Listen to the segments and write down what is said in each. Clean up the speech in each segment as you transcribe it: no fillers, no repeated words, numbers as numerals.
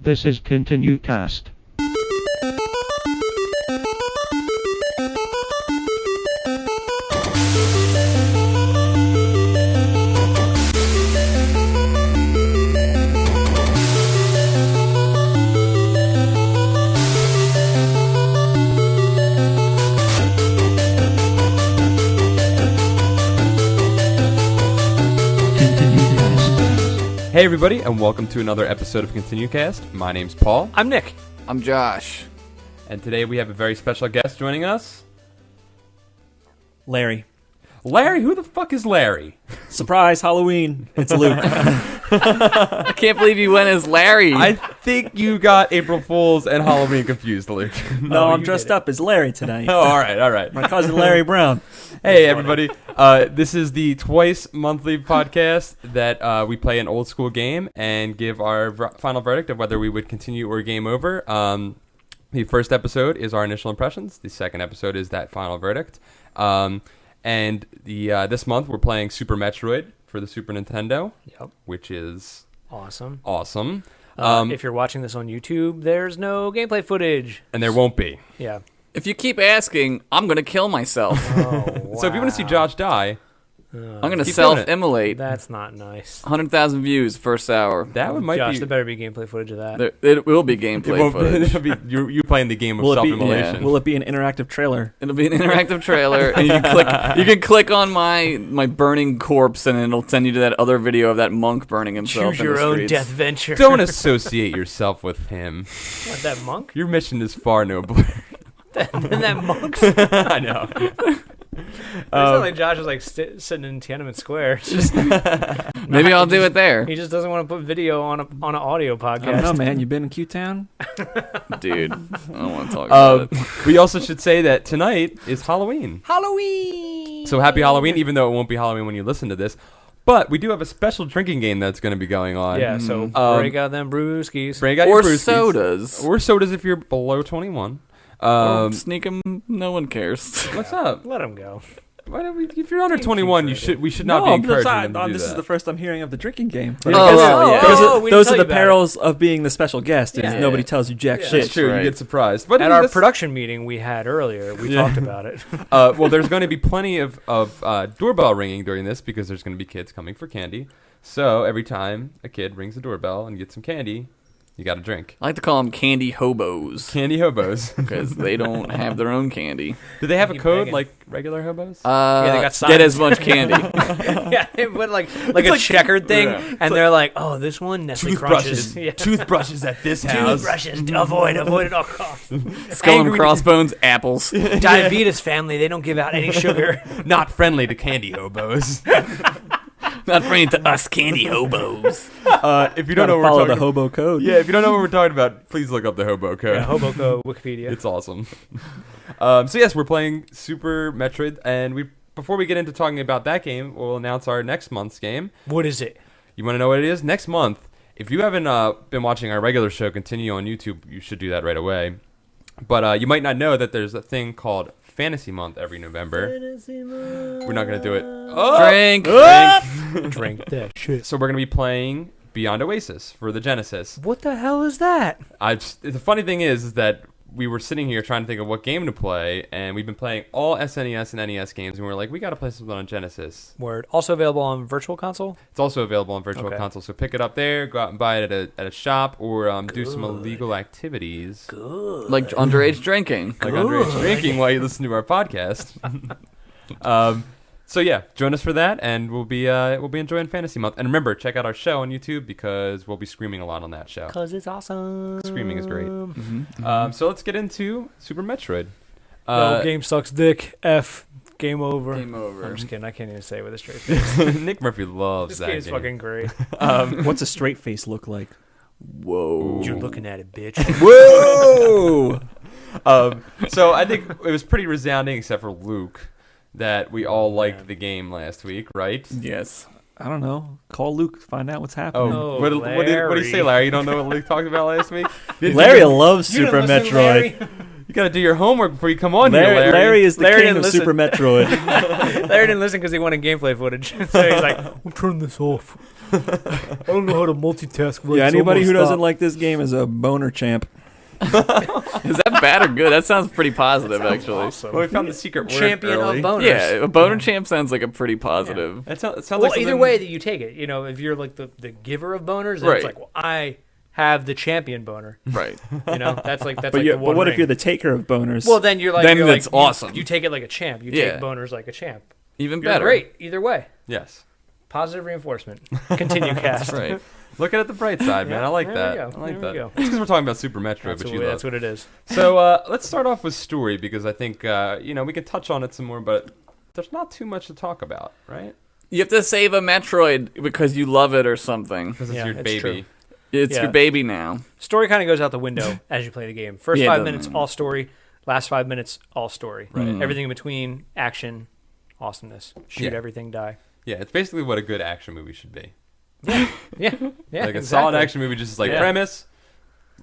This is ContinueCast. Hey everybody, and welcome to another episode of ContinueCast. My name's Paul. I'm Nick. I'm Josh. And today we have a very special guest joining us. Larry. Larry? Who the fuck is Larry? Surprise, Halloween. It's Luke. I can't believe you went as Larry. I think you got April Fool's and Halloween confused, Luke. No, I'm dressed up as Larry tonight. Oh, alright. My cousin Larry Brown. Hey everybody, this is the twice monthly podcast that we play an old school game and give our final verdict of whether we would continue or game over. The first episode is our initial impressions. The second episode is that final verdict. And this month we're playing Super Metroid for the Super Nintendo, which is awesome. If If you're watching this on YouTube, there's no gameplay footage. And there won't be. Yeah. If you keep asking, I'm going to kill myself. So if you want to see Josh die, I'm going to Keep self-immolate. That's not nice. 100,000 views first hour. that would might Josh, be... there better be gameplay footage of that. It will be gameplay footage. It'll be you playing the game of Will it be- self-immolation. Will it be an interactive trailer? It'll be an interactive trailer, and you can click on my burning corpse, and it'll send you to that other video of that monk burning himself. Choose in your the own streets. death venture. Don't associate yourself with him. What, that monk? Your mission is far nobler. And that monk's... I know. It's not like Josh is like sitting in Tiananmen Square. It's just, Maybe I'll do it there. he just doesn't want to put video on an audio podcast. I don't know, man. You been in Q-Town? Dude, I don't want to talk about it. We also should say that tonight is Halloween. Halloween! So happy Halloween, even though it won't be Halloween when you listen to this. But we do have a special drinking game that's going to be going on. Yeah, so break out them brewskis. Break out Or your brewskis. sodas. Or sodas if you're below 21. Or sneak them, no one cares. What's up? Let them go. Why don't if you're under 21, we should not be No, encouraging them to do this that. is the first I'm hearing of the drinking game. Oh, Because oh, we didn't those tell are you the about perils of being the special guest. Is Yeah. nobody tells you jack Yeah. shit. It's true. right. You get surprised. But At our production meeting we had earlier, we talked about it. well, there's going to be plenty of doorbell ringing during this because there's going to be kids coming for candy. So every time a kid rings the doorbell and gets some candy, you got to drink. I like to call them candy hobos. Candy hobos. Because they don't have their own candy. Do they have a Keep code begging. like regular hobos? they got Get signs. as much candy. Yeah, they put like a checkered thing, Yeah. and they're like, "Oh, this one Nestle Crunches, yeah. Toothbrushes at this house. Toothbrushes, avoid at all costs." Skull and Angry- crossbones, apples. Diabetes family, they don't give out any sugar. Not friendly to candy hobos. Not friendly to us candy hobos. If you don't Gotta know what follow we're the talking hobo code. yeah, if you don't know what we're talking about, please look up the hobo code. Yeah, Hoboco Wikipedia. It's awesome. So yes, we're playing Super Metroid, and before we get into talking about that game, we'll announce our next month's game. What is it? You want to know what it is? Next month, if you haven't been watching our regular show Continue on YouTube, you should do that right away. But you might not know that there's a thing called Fantasy Month every November. We're not going to do it. Drink. Drink that shit. So we're going to be playing Beyond Oasis for the Genesis. What the hell is that? The funny thing is that we were sitting here trying to think of what game to play, and we've been playing all SNES and NES games, and we were like, we got to play something on Genesis. Word. Also available on Virtual Console. It's also available on Virtual Okay. Console, so pick it up there, go out and buy it at a shop, or do some illegal activities. Good. Like underage drinking. Like underage drinking while you listen to our podcast. So yeah, join us for that, and we'll be enjoying Fantasy Month. And remember, check out our show on YouTube because we'll be screaming a lot on that show. Cause it's awesome. Screaming is great. Mm-hmm. So let's get into Super Metroid. No, game sucks dick. F. Game over. Game over. I'm just kidding. I can't even say it with a straight face. Nick Murphy loves This that game's game. fucking great. What's a straight face look like? Whoa. You're looking at it, bitch. Whoa! So I think it was pretty resounding, except for Luke, that we all liked the game last week, right? Yes. I don't know. Call Luke. Find out what's happening. Oh, what did he say, Larry? You don't know what Luke talked about last week? Larry loves You Super didn't listen, Metroid. Larry? You got to do your homework before you come on here, Larry, Larry. is the Larry king didn't of listen. Super Metroid. Larry didn't listen because he wanted gameplay footage. So he's like, "We'll turn this off." I don't know how to multitask. Right, Yeah, so anybody I'm who gonna doesn't stop. like this game is a boner champ. Is that bad or good? That sounds pretty positive, actually. Awesome. Well, we found the secret word Champion early. of boners. Yeah, a boner champ sounds like a pretty positive. It sounds Well, like either something- way that you take it, if you're like the giver of boners, then Right. it's like, well, I have the champion boner. Right. That's like But, the but one what if ring. you're the taker of boners? Well, then you're like, Then you're it's like, awesome. You take it like a champ. You Yeah. take boners like a champ. Even You're better. great either way. Yes. Positive reinforcement. Continue cast. That's right. Looking at the bright side, man. Yeah, I like there that. we go. I like There we that. go. It's because we're talking about Super Metroid, That's, which what, you that's love. what it is. So let's start off with story because I think we can touch on it some more, but there's not too much to talk about, right? You have to save a Metroid because you love it or something. Because it's Yeah, your it's baby. true. It's Yeah. your baby now. Story kind of goes out the window as you play the game. First Yeah, it 5 doesn't- minutes, all story. Last 5 minutes, all story. Right. Mm. Everything in between, action, awesomeness. Shoot Yeah. everything, die. Yeah, it's basically what a good action movie should be. Yeah, Like a exactly. solid action movie, just like Yeah. premise.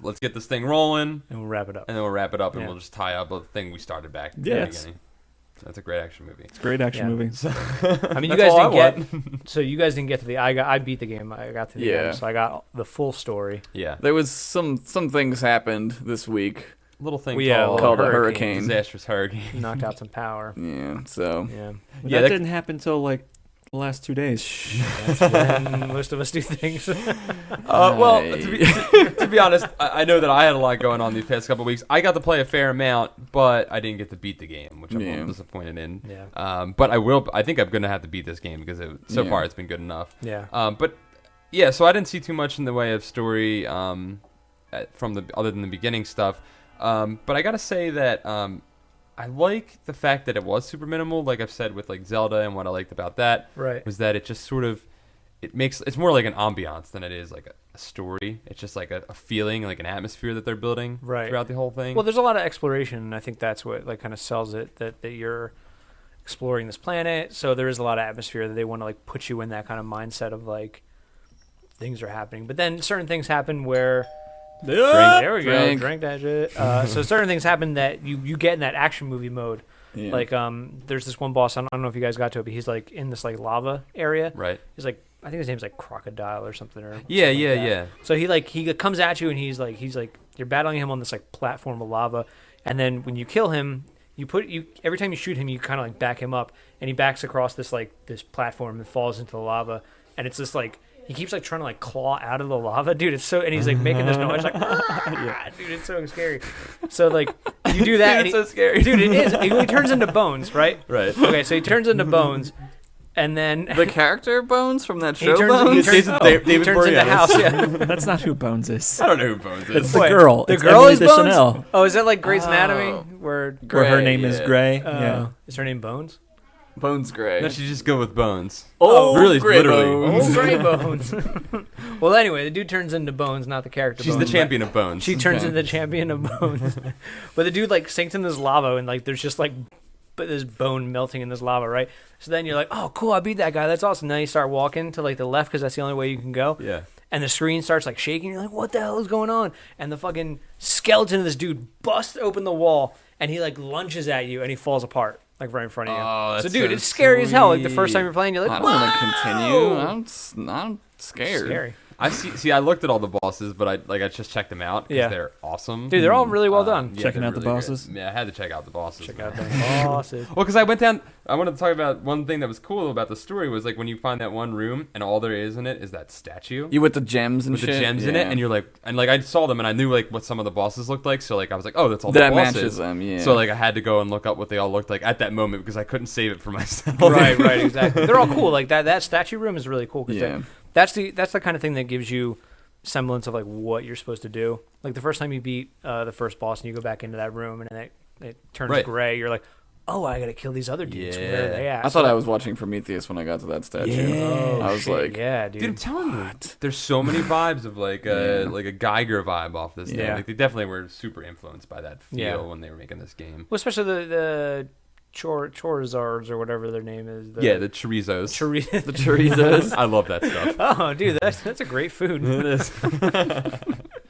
Let's get this thing rolling, And we'll wrap it up. and then we'll wrap it up, and Yeah. we'll just tie up a thing we started back at Yes. the beginning. That's a great action movie. it's a great action Yeah. movie. I mean, you That's guys all didn't I get. So you guys didn't get to the. I beat the game. I got to the Yeah. end, so I got the full story. Yeah, There was some things happened this week little thing Yeah, called, called a hurricane. hurricane. disastrous hurricane. Knocked out some power. Yeah, so Yeah, Yeah, that that- didn't happen until like the last 2 days. that's when most of us do things. Well, Hey. to be honest, I know that I had a lot going on these past couple of weeks. I got to play a fair amount, but I didn't get to beat the game, which I'm a Yeah. little disappointed in. Yeah, But I will. I think I'm going to have to beat this game because so Yeah. far it's been good enough. yeah. But yeah, so I didn't see too much in the way of story from the other than the beginning stuff. But I gotta say that I like the fact that it was super minimal. Like I've said with like Zelda, and what I liked about that Right. was that it just sort of it's more like an ambiance than it is like a story. It's just like a feeling, like an atmosphere that they're building Right. throughout the whole thing. Well, there's a lot of exploration, and I think that's what like kind of sells it. That you're exploring this planet, so there is a lot of atmosphere that they want to like put you in that kind of mindset of like things are happening. But then certain things happen where there we go, Drink. drink that shit. So certain things happen that you get in that action movie mode. yeah. Like there's this one boss. I don't know if you guys got to it, but he's like in this like lava area. right? He's like I think his name's like Crocodile or something. Or Yeah, something yeah, like that. yeah. So he comes at you and he's like you're battling him on this like platform of lava, and then when you kill him, every time you shoot him, you kind of like back him up, and he backs across this platform and falls into the lava, and it's just like he keeps like trying to like claw out of the lava, dude. It's so and he's like making this noise like dude, it's so scary. So like you do that, Dude, and it's so scary, dude. It is. He turns into bones, right? Right. Okay, so he turns into bones, and then the character Bones from that he show turns, Bones. he turns, David he turns into Boreanaz. House. Yeah. That's not who Bones is. I don't know who Bones is. It's the Wait, girl. The It's girl Emily is Bones. Deschanel, Oh, is that like Grey's Oh. Anatomy, where where her Gray, name is yeah. Gray. Yeah. is her name Bones? Bones Gray. No, she just go with Bones. Oh, really, Gray literally. Bones. Oh, Gray Bones. Well, anyway, the dude turns into Bones, not the character. She's Bones, the but champion of Bones. She turns Okay. into the champion of Bones. But the dude like sinks in this lava, and like there's just like this bone melting in this lava, right? So then you're like, oh, cool, I beat that guy. That's awesome. Then you start walking to like the left because that's the only way you can go. Yeah. And the screen starts like shaking. You're like, what the hell is going on? And the fucking skeleton of this dude busts open the wall, and he like lunges at you, and he falls apart like right in front of you. Oh, So that's dude, so it's scary as hell. Like the first sweet. time you're playing, you're I like, don't want to "Whoa!" continue. I'm scared. Scary. I see. I looked at all the bosses, but I just checked them out because Yeah. they're awesome. Dude, they're all really well done. Yeah, Checking they're out the really good. bosses? Yeah, I had to check out the bosses. Check man. out the bosses. Well, because I went down. I wanted to talk about one thing that was cool about the story was like when you find that one room and all there is in it is that statue You with the gems and with shit. the gems in Yeah. it, and you're like, and like I saw them and I knew like what some of the bosses looked like, so like I was like, oh, that's all that the bosses. matches them. Yeah. So like I had to go and look up what they all looked like at that moment because I couldn't save it for myself. Right, exactly. They're all cool. Like that statue room is really cool because yeah. that's the kind of thing that gives you semblance of like what you're supposed to do. Like the first time you beat the first boss and you go back into that room and it turns Right. gray, you're like, oh, I gotta kill these other dudes. Yeah. Where are they at? I thought I was watching Prometheus when I got to that statue. Oh, I was shit, like, yeah, dude. Dude, I'm telling you, there's so many vibes of like a Geiger vibe off this thing. Yeah. Like they definitely were super influenced by that feel Yeah. when they were making this game. Well, especially the Chorzars or whatever their name is. The chorizos. the chorizos. I love that stuff. Oh, dude, that's a great food. It is.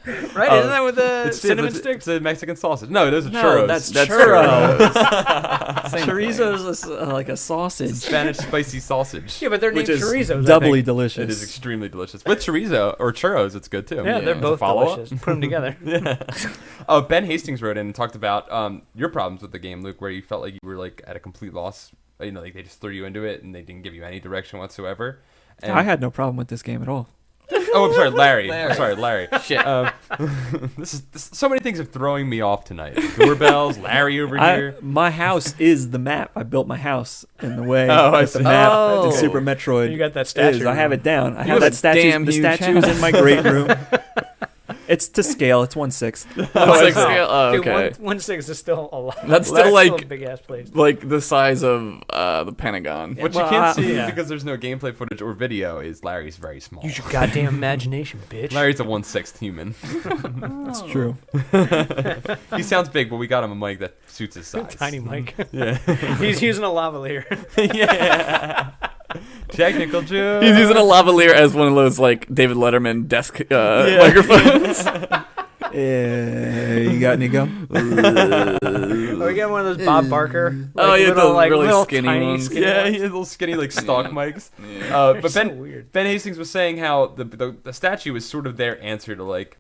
Right? Isn't that with the cinnamon It's sticks? a Mexican sausage. No, those are No, churros. that's That's churros. Same Chorizo is like a sausage, Spanish spicy sausage. Yeah, but they're named which is chorizos. I doubly think. delicious. It is extremely delicious. With chorizo or churros, it's good too. Yeah, they're As a both follow-up? delicious. Put them together. Oh, Ben Hastings wrote in and talked about your problems with the game, Luke, where you felt like you were like at a complete loss. You know, like they just threw you into it and they didn't give you any direction whatsoever. And, I had no problem with this game at all. Oh, I'm sorry, Larry. I'm sorry, Larry. Shit. So many things are throwing me off tonight. Doorbells, Larry over here. My house is the map. I built my house in the way Oh, I that the see. map Oh. in Super Metroid You got that statue. is. I have it down. I You have have that a statue. damn The huge statue's house. in my great room. It's to scale. It's 1/6. Scale? Oh, Dude, okay. 1/6 is still a lot. That's still like a big ass place. like the size of the Pentagon. What Well, you can't see yeah. because there's no gameplay footage or video is Larry's very small. Use your goddamn imagination, bitch. Larry's a 1/6 human. That's true. He sounds big, but we got him a mic that suits his size. Tiny Mike. Yeah. He's using a lavalier. Yeah. Technical joke. He's using a lavalier as one of those like David Letterman desk microphones. You got any gum? Are we getting one of those Bob Barker? Oh, yeah, little, the really little skinny tiny ones. skinny Yeah, ones. he has little skinny like stock mics. Yeah. But So Ben weird. Ben Hastings was saying how the statue is sort of their answer to like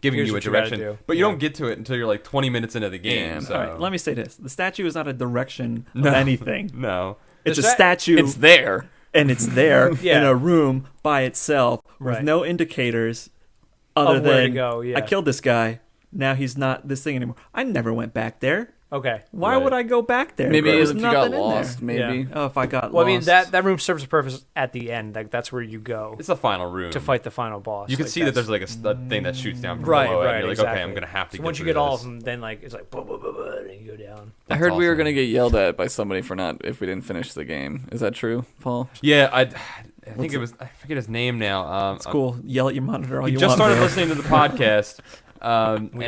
giving Here's you a what you gotta direction, do. but you Yeah. don't get to it until you're like 20 minutes into the game. Yeah. So All right, let me say this: the statue is not a direction No. of anything. no. It's a sta- statue, It's there. and it's there Yeah. in a room by itself with Right. no indicators other Of where to than go, yeah. I killed this guy. Now he's not this thing anymore. I never went back there. Okay. Why Right. would I go back there? Maybe There's if you got nothing in lost, there. maybe. Oh, if I got Well, lost. I mean that room serves a purpose at the end. Like that's where you go It's the final room to fight the final boss. You can Like, see that that's- there's like a thing that shoots down from right, below, right. and you're like, exactly. okay, I'm gonna have to. So get once you through get all of this. them, then like it's like blah, blah, blah, blah, and you go down. I heard we were awesome. gonna get yelled at by somebody for not if we didn't finish the game. Is that true, Paul? Yeah, I think it was. I forget his name now. It's cool. Yell at your monitor all He you just want. started bro. listening to the podcast. We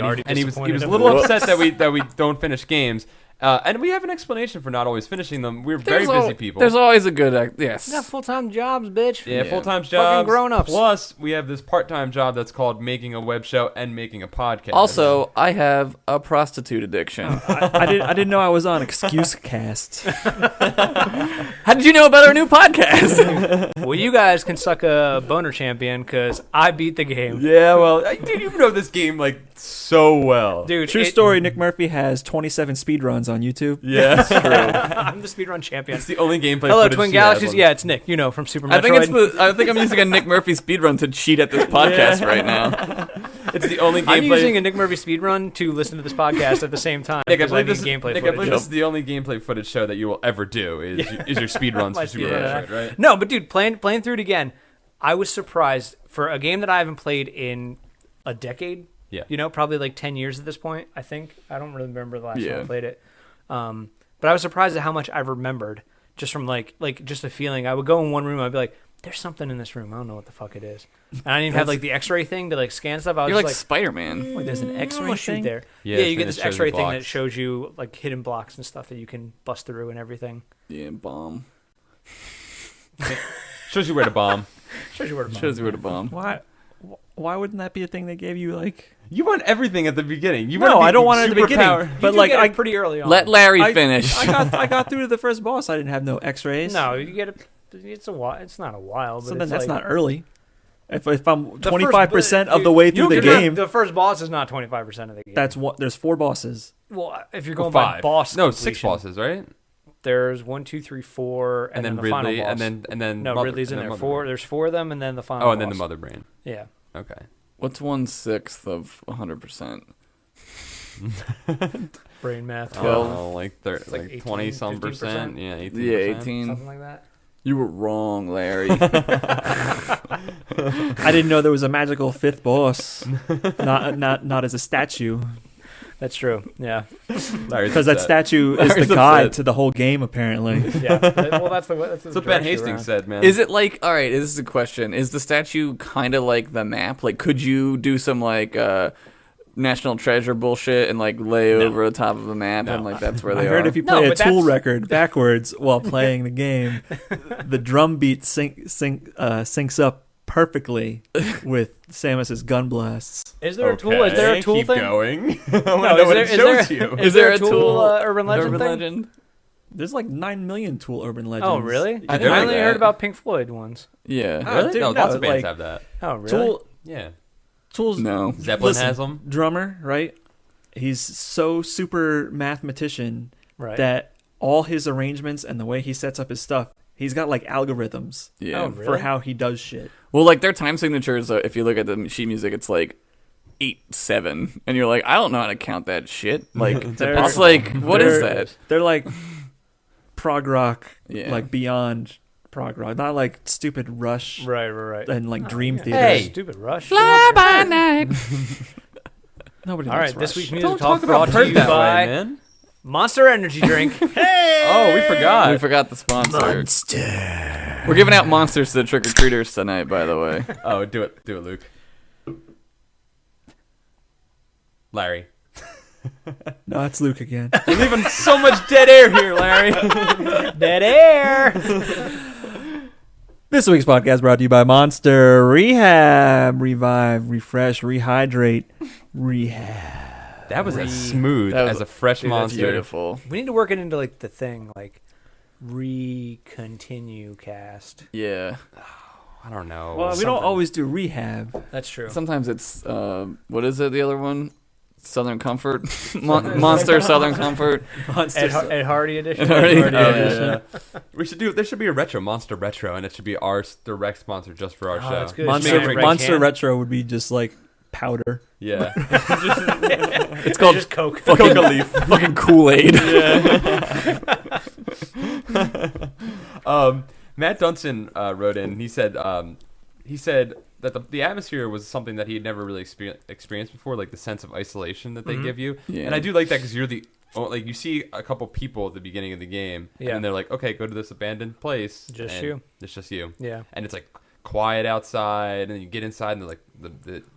already and he was disappointed a him. little upset that we don't finish games. And we have an explanation for not always finishing them. We're very busy people. There's always a good yes. You got full-time jobs, bitch. Yeah, Yeah. full-time Fucking jobs. grown-ups. Plus, we have this part-time job that's called making a web show and making a podcast. Also, I have a prostitute addiction. I didn't know I was on ContinueCast. How did you know about our new podcast? Well, you guys can suck a boner champion because I beat the game. yeah, well, dude, you know this game like so well. Dude, True story. Nick Murphy has 27 speedruns on YouTube. Yeah, that's true. I'm the speedrun champion. It's the only gameplay. Hello, footage Twin she has Galaxies. on- Yeah, it's Nick. You know, from Super Metroid. I think I'm using a Nick Murphy speedrun to cheat at this podcast right now. It's the only gameplay. I'm using a Nick Murphy speedrun to listen to this podcast at the same time. Nick, I because I believe need this, gameplay Nick, I footage. believe this is the only gameplay footage show that you will ever do is your speedruns My for Super speedrun. Metroid, right? No, but dude, playing through it again, I was surprised for a game that I haven't played in a decade. Yeah. You know, probably like 10 years at this point, I think. I don't really remember the last time Yeah. I played it. But I was surprised at how much I remembered just from like just a feeling. I would go in one room, I'd be like, there's something in this room. I don't know what the fuck it is. And I didn't even have like the x-ray thing to like scan stuff. I was You're just like Spider-Man. Wait, there's an I'm X-ray gonna shoot thing? there. Yeah, Yeah, it's you when get it this shows x-ray the thing that blocks. shows you like hidden blocks and stuff that you can bust through and everything. Yeah, bomb. Shows you where to bomb. Shows you where to bomb. Shows you where to bomb. Why wouldn't that be a thing they gave you? Like, You want everything at the beginning. You No, want I don't want it at the beginning. superpower- But But, like like, get I- it pretty early on. Let Larry I- finish. I got through to the first boss. I didn't have no X-rays. No, you get it. It's a while. It's not a while, but so then it's that's like, not early. If I'm the 25% first- of the way you through don't the get game, The first boss is not 25% of the game. that's what. There's 4 bosses. well, if you're Well, going by five. boss. No, completion, 6 bosses, right? There's 1, 2, 3, 4, and, And then the Ridley, final boss. and then no, Mother- Ridley's in and then there. Mother 4. Brain. There's 4 of them, and then the final. Oh, and then the boss. Mother Brain. Yeah. Okay. What's 1/6 of 100%? Brain math. 12. Oh, like like like 18, 20 some 15%. percent. Yeah, 18%. Yeah, 18. Something like that. You were wrong, Larry. I didn't know there was a magical 5th boss. not as a statue, That's true. Yeah. Larry's because that upset. statue is Larry's the guide upset. to the whole game. Apparently, Yeah. Well, that's the. That's That's what Ben Hastings said, man. Is it like, all right, this is a question. Is the statue kind of like the map? Like, could you do some, like, National Treasure bullshit and, like, lay over the top of the map and, like, that's where I they heard are? if you No, play a but Tool that's- record backwards while playing the game, the drum beat syncs up perfectly with Samus's gun blasts. Is there a tool? Is there a tool Keep thing? going. I No, want to know what it shows you. Is there a tool tool, urban legend Urban thing? Legend? There's like 9 million Tool urban legends. Oh, really? I I didn't know only that. heard about Pink Floyd ones. Yeah. Really? No, Dude, lots of bands like- have that. Oh, really? Tool, Yeah. Tool's No. Zeppelin Listen, has them. drummer, right? He's so super mathematician Right. that all his arrangements and the way he sets up his stuff, he's got like algorithms Yeah. Oh, really? for how he does shit. Well, like their time signatures, if you look at the sheet music, it's like 8/7, and you're like, I don't know how to count that shit. Like, They're- it's like, what is they're- that? They're like prog rock, Yeah. like beyond prog rock, not like stupid Rush Right. and like Dream Theater. Hey. Stupid Rush. Fly by night. Nobody All likes right, this Rush. week's music Don't talk talk brought about to Perk you that by way, man. Monster Energy Drink. Oh, we forgot. We forgot the sponsor. We're giving out monsters to the trick or treaters tonight, by the way. Oh, do it, Luke. Larry. No, it's Luke again. You're leaving so much dead air here, Larry. Dead air. This week's podcast brought to you by Monster Rehab. Revive, refresh, rehydrate, rehab. That was as smooth That was- as a fresh Dude, that's monster. beautiful. We need to work it into like the thing, like ContinueCast. Yeah. I don't know. Well, we don't always do rehab. That's true. Sometimes it's, what is it, the other one? Southern Comfort? Monster Southern Comfort. Ed Hardy edition. Hardy. Ed Oh, edition. We should do. There should be a Monster Retro, and it should be our direct sponsor just for our Oh, show. that's good. Just make Monster, it right- Monster can. Retro would be just like powder. Yeah. It's called just Coke. fucking, fucking Kool-Aid. Matt Dunson wrote in. He said that the atmosphere was something that he had never really experienced before, like the sense of isolation that they give you. Yeah. And I do like that because you're like you see a couple people at the beginning of the game, Yeah. and they're like, okay, go to this abandoned place. Just and you. It's just you. Yeah. And it's like quiet outside, and then you get inside, and they're like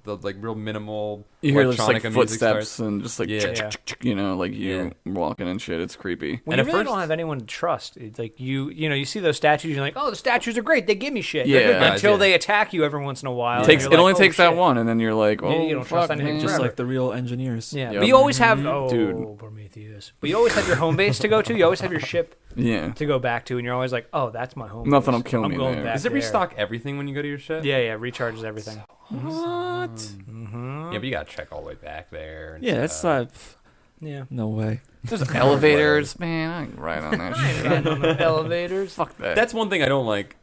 the like real minimal You hear just like electronica music footsteps starts. and just like, Yeah. you know, like you walking and shit. It's creepy. When And you at really first- don't have anyone to trust, it's like you see those statues, you're like, oh, the statues are great. They give me shit. Yeah. They're good. Guys, Until yeah. they attack you every once in a while. It and you're only like, takes oh, that shit. one, and then you're like, oh, you don't trust fuck, anything man. Just Forever. like the real engineers. Yeah, Yep. but you always have Dude. Prometheus. But you always have your home base to go to. You always have your ship Yeah. to go back to, and you're always like, oh, that's my home. Nothing base. will kill I'm me going there. back Does it there. restock everything when you go to your ship? Yeah, recharges everything. What? Mm-hmm. Yeah, but you gotta check all the way back there. And Yeah, that's stuff. not. Yeah. No way. There's elevators, man. I can ride on that shit. Riding on the elevators. Fuck that. That's one thing I don't like.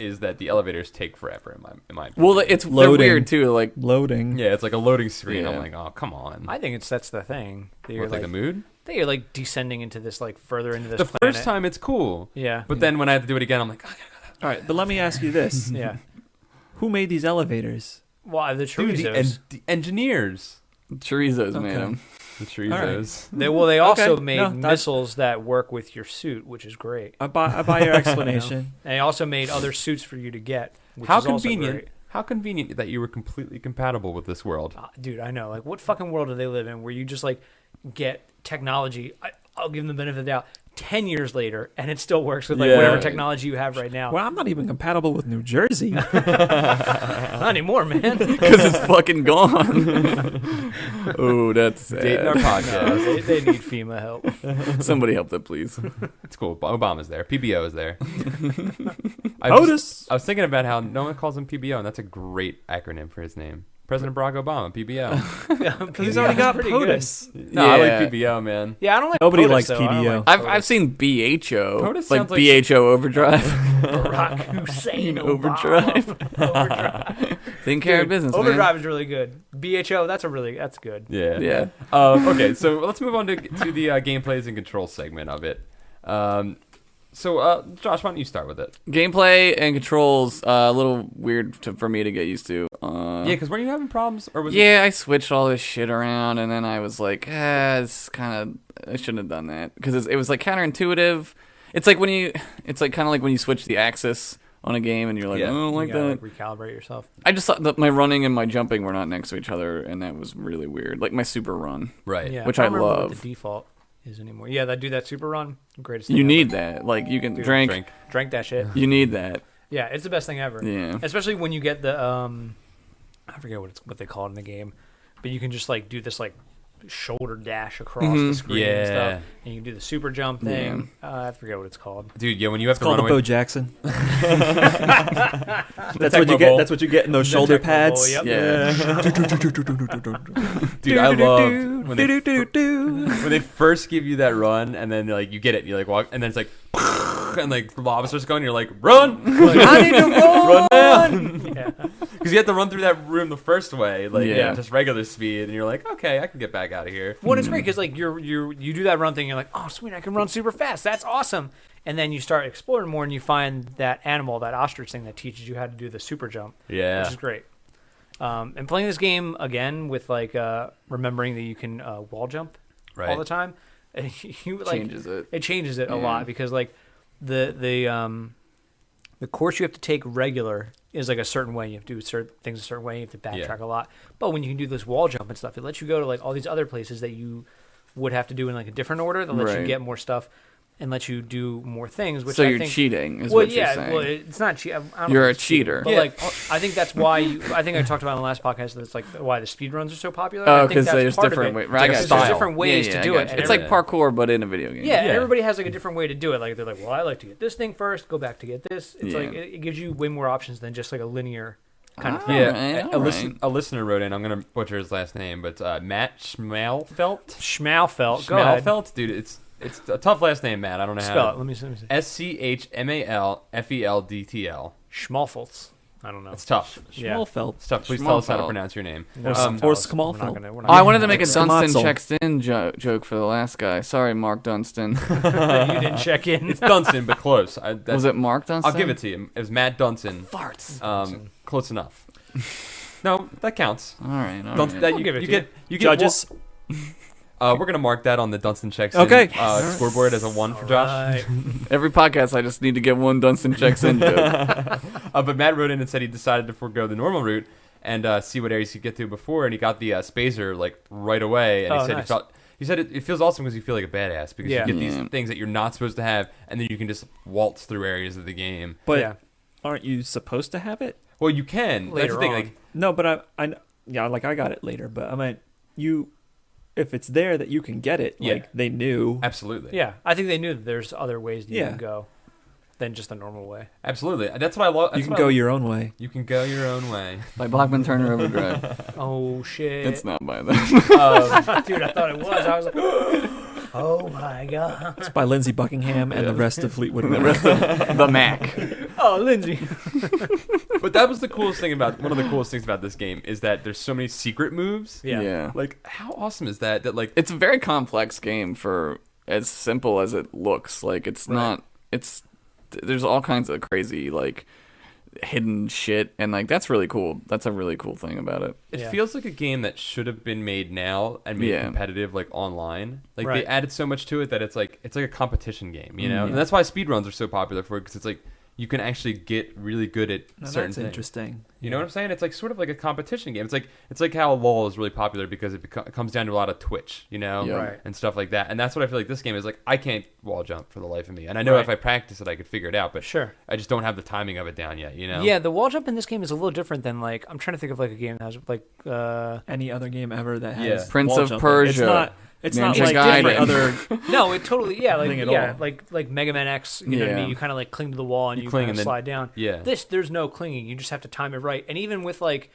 Is that the elevators take forever in my well, opinion. they're Loading. weird too. Like, Loading. Yeah, it's like a loading screen. I'm Yeah. like, oh, come on. I think it sets the thing. That you're What, like like, the mood? that you're like descending into this, like further into this The planet. first time it's cool, Yeah. but then when I have to do it again, I'm like, oh, All right, but let me ask you this: Yeah. Who made these elevators? Well, the dude, chorizos. the engineers, chorizo's made Okay. them. the chorizos. They also Okay. made No, that- missiles that work with your suit, which is great. I buy your explanation. And they also made other suits for you to get, which How is also convenient! great. How convenient that you were completely compatible with this world. Dude, I know. Like, what fucking world do they live in where you just like get technology? I'll give them the benefit of the doubt. 10 years later, and it still works with like Yeah. whatever technology you have right now. Well, I'm not even compatible with New Jersey. Not anymore, man. Because it's fucking gone. Oh, that's Dating our sad. podcast. they need FEMA help. Somebody help that, please. It's cool. Obama's there. PBO is there. POTUS. I was thinking about how no one calls him PBO, and that's a great acronym for his name. President Barack Obama, PBO. Because he's already got pretty good. POTUS. No, I Yeah. like PBO, man. Yeah, I don't like Nobody POTUS, likes though. I don't PBO. like I've POTUS. seen BHO, POTUS like sounds like- BHO Overdrive. Barack Hussein Overdrive. Overdrive. Taking care of Dude, business, Overdrive is really good. BHO, that's good. Yeah. man. Yeah. Okay, so let's move on to the gameplays and control segment of it. So, Josh, why don't you start with it? Gameplay and controls a little weird for me to get used to. Yeah, because were you having problems? Or was Yeah, I switched all this shit around, and then I was like, it's kind of, I shouldn't have done that because it was like counterintuitive. It's like it's like kind of like when you switch the axis on a game, and you're like, Yeah. I don't You like gotta, that. like, recalibrate yourself. I just thought that my running and my jumping were not next to each other, and that was really weird. Like my super run. Right. Yeah, Which I I don't remember love. what the default is anymore. Yeah, that super run, greatest thing You ever. need that. Like you can Dude, drink. Drank that shit. You need that. Yeah, it's the best thing ever. Yeah. Especially when you get the I forget what they call it in the game, but you can just like do this like shoulder dash across the screen and stuff, and you can do the super jump thing. I forget what it's called. Dude, yeah, when you have to Called run the away. Bo Jackson. That's what you get. That's what you get in those shoulder pads. Yep. Yeah. Dude, I love when they first give you that run, and then like you get it, and you like walk, and then it's like, and like lava starts going, and you're like, run! Like, I need to run down! Yeah. Because you have to run through that room the first way, like just regular speed, and you're like, okay, I can get back out of here. Well, it's great because like you do that run thing, you're like, oh sweet, I can run super fast. That's awesome. And then you start exploring more, and you find that animal, that ostrich thing that teaches you how to do the super jump. Yeah, which is great. And playing this game again with like remembering that you can wall jump all the time, you like changes it. It changes it a lot because like the course you have to take regular is like a certain way. You have to do certain things a certain way. You have to backtrack a lot. But when you can do this wall jump and stuff, it lets you go to like all these other places that you would have to do in like a different order. That lets you get more stuff and let you do more things. Which so I think, cheating is what you're saying. Well, it's not cheating. You're a cheater. But like, I think that's why. I think I talked about in the last podcast that it's like why the speedruns are so popular. Oh, because there's different ways. Right, there's different ways to do it. It's like parkour, but in a video game. Yeah, and everybody has like a different way to do it. Like they're like, well, I like to get this thing first, go back to get this. It's like it gives you way more options than just like a linear kind of thing. Yeah, a listener wrote in. I'm gonna butcher his last name, but Matt Schmalfelt. Go ahead. Schmalfelt, dude. It's a tough last name, Matt. I don't know how. Spell it. Let me see. SCHMALFELDTL. Schmalfelts. I don't know. It's tough. Schmalfelt. It's tough. Please tell us how to pronounce your name. Or Schmalfelt. I wanted to make a Dunstan checks in joke for the last guy. Sorry, Mark Dunstan. You didn't check in. It's Dunstan, but close. Was it Mark Dunstan? I'll give it to you. It was Matt Dunstan. Farts. Close enough. No, that counts. All right. You Judges. We're gonna mark that on the Dunstan checks in scoreboard as a 1 for Josh. Right. Every podcast, I just need to get one Dunstan checks in joke. But Matt wrote in and said he decided to forego the normal route and see what areas he could get to before, and he got the Spazer like right away. And he said it feels awesome because you feel like a badass because you get these things that you're not supposed to have, and then you can just waltz through areas of the game. But aren't you supposed to have it? Well, you can. Later That's the thing. on. Like, no, but I got it later. But I mean, if it's there that you can get it, like they knew. Absolutely. Yeah, I think they knew that there's other ways that you can go than just the normal way. Absolutely. That's what I love. You can go your own way. You can go your own way. By Blackman Turner Overdrive. Oh, shit. It's not by them. Dude, I thought it was. I was like, oh, my God. It's by Lindsey Buckingham and the rest of Fleetwood Mac. The rest of the Mac. Oh, Lindsay. But that was the coolest thing one of the coolest things about this game is that there's so many secret moves. Yeah. Like, how awesome is that? That like it's a very complex game for as simple as it looks. Like it's not. There's all kinds of crazy like hidden shit, and like that's really cool. That's a really cool thing about it. It feels like a game that should have been made now and made competitive like online. Like they added so much to it that it's like a competition game, you know. And that's why speedruns are so popular for it because it's like you can actually get really good at certain things. Interesting. You know what I'm saying? It's like sort of like a competition game. It's like how LoL is really popular because it comes down to a lot of Twitch, you know, and stuff like that. And that's what I feel like this game is like. I can't wall jump for the life of me, and I know if I practice it, I could figure it out. But I just don't have the timing of it down yet, you know. Yeah, the wall jump in this game is a little different than like I'm trying to think of like a game that has like any other game ever that has Prince of Persia. It's not Ninja like different Gaiden. other. No, it totally like Mega Man X. You know what I mean? You kind of like cling to the wall and you kind of slide down. Yeah. There's no clinging. You just have to time it right. And even with like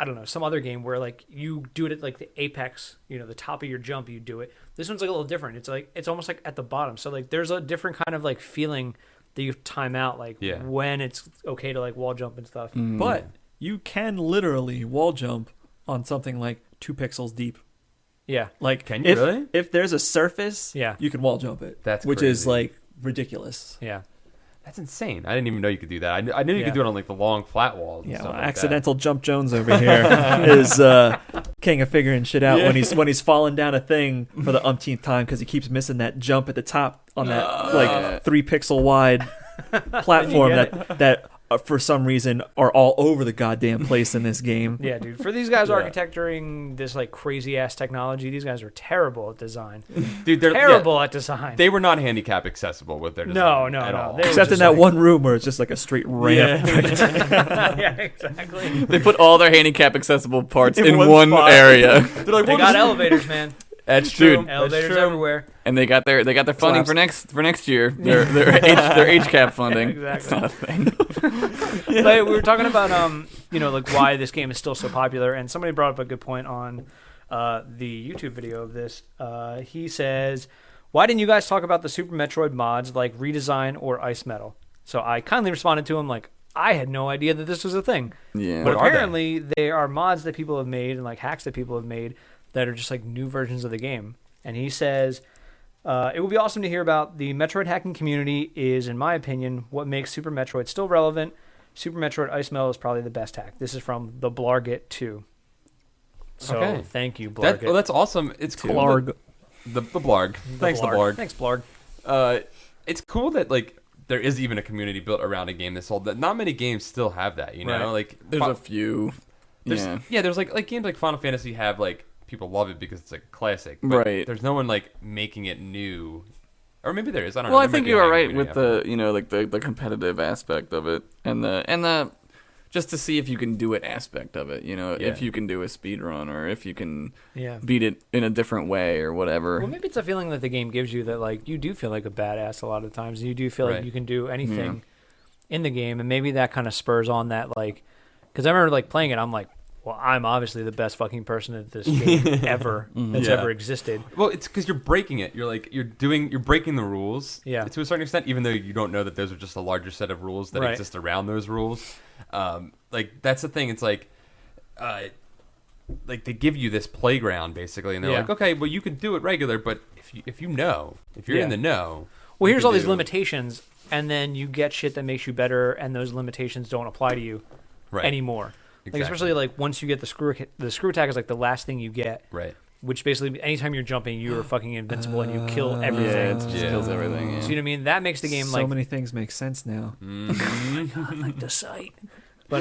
I don't know, some other game where like you do it at like the apex, you know, the top of your jump, you do it. This one's like a little different. It's like it's almost like at the bottom. So like there's a different kind of like feeling that you time out like when it's okay to like wall jump and stuff. But you can literally wall jump on something like 2 pixels deep. Yeah. Like can you really? If there's a surface, you can wall jump it. Which crazy. is like ridiculous. Yeah. That's insane. I didn't even know you could do that. I knew you could do it on like the long flat walls. And stuff like accidental Jump Jones over here is king of figuring shit out when he's falling down a thing for the umpteenth time because he keeps missing that jump at the top on that like 3 pixel wide platform that for some reason, are all over the goddamn place in this game. Yeah, dude. For these guys Yeah. architecturing this like crazy ass technology, these guys are terrible at design. Dude, they're Terrible at design. They were not handicap accessible with their design No, at no. all. They were Except in just that like- one room where it's just like a straight ramp. Yeah, exactly. They put all their handicap accessible parts In in one one spot. area, They're like, They we'll got just- elevators, man. That's true. Elevators That's true. everywhere. and they got their funding Collapse. for next year. Their HCAP funding. Yeah, It's not a thing. But we were talking about like why this game is still so popular, and somebody brought up a good point on the YouTube video of this. He says, "Why didn't you guys talk about the Super Metroid mods like Redesign or Ice Metal?" So I kindly responded to him like, I had no idea that this was a thing. Yeah. But What are they? apparently they are mods that people have made and like hacks that people have made that are just like new versions of the game. And he says, it would be awesome to hear about the Metroid hacking community is, in my opinion, what makes Super Metroid still relevant. Super Metroid Ice Metal is probably the best hack. This is from the Blargit 2. So Okay. thank you, Blargit. That's awesome. It's cool. Blarg. The Blarg. Thanks, the Blarg. Thanks, Blarg. It's cool that like there is even a community built around a game this old. That not many games still have that. You know, Right. like There's a few. there's like games like Final Fantasy have like people love it because it's like a classic. But Right. There's no one like making it new, or maybe there is. I don't know. Well, I There might think be you a are hacking right community with out the like the competitive aspect of it and the just to see if you can do it aspect of it. Yeah. If you can do a speed run or if you can Yeah. beat it in a different way or whatever. Well, maybe it's a feeling that the game gives you that like you do feel like a badass a lot of times, and you do feel like Right. you can do anything in the game, and maybe that kind of spurs on that like, because I remember like playing it, I'm like, well, I'm obviously the best fucking person at this game ever that's Yeah. ever existed. Well, it's because you're breaking it. You're like you're breaking the rules. Yeah. To a certain extent, even though you don't know that those are just a larger set of rules that Right. exist around those rules. Like that's the thing. It's like they give you this playground basically, and they're Yeah. like, okay, well you can do it regular, but if you're Yeah. in the know. Well, you here's can all these do- limitations, and then you get shit that makes you better, and those limitations don't apply to you right. anymore. Exactly. Like especially like once you get the screw attack is like the last thing you get, Right. which basically anytime you're jumping, you're fucking invincible and you kill Yeah, everything. it just Yeah. kills everything. Yeah. So you know what I mean? That makes the game So like many things make sense now. like the sight. But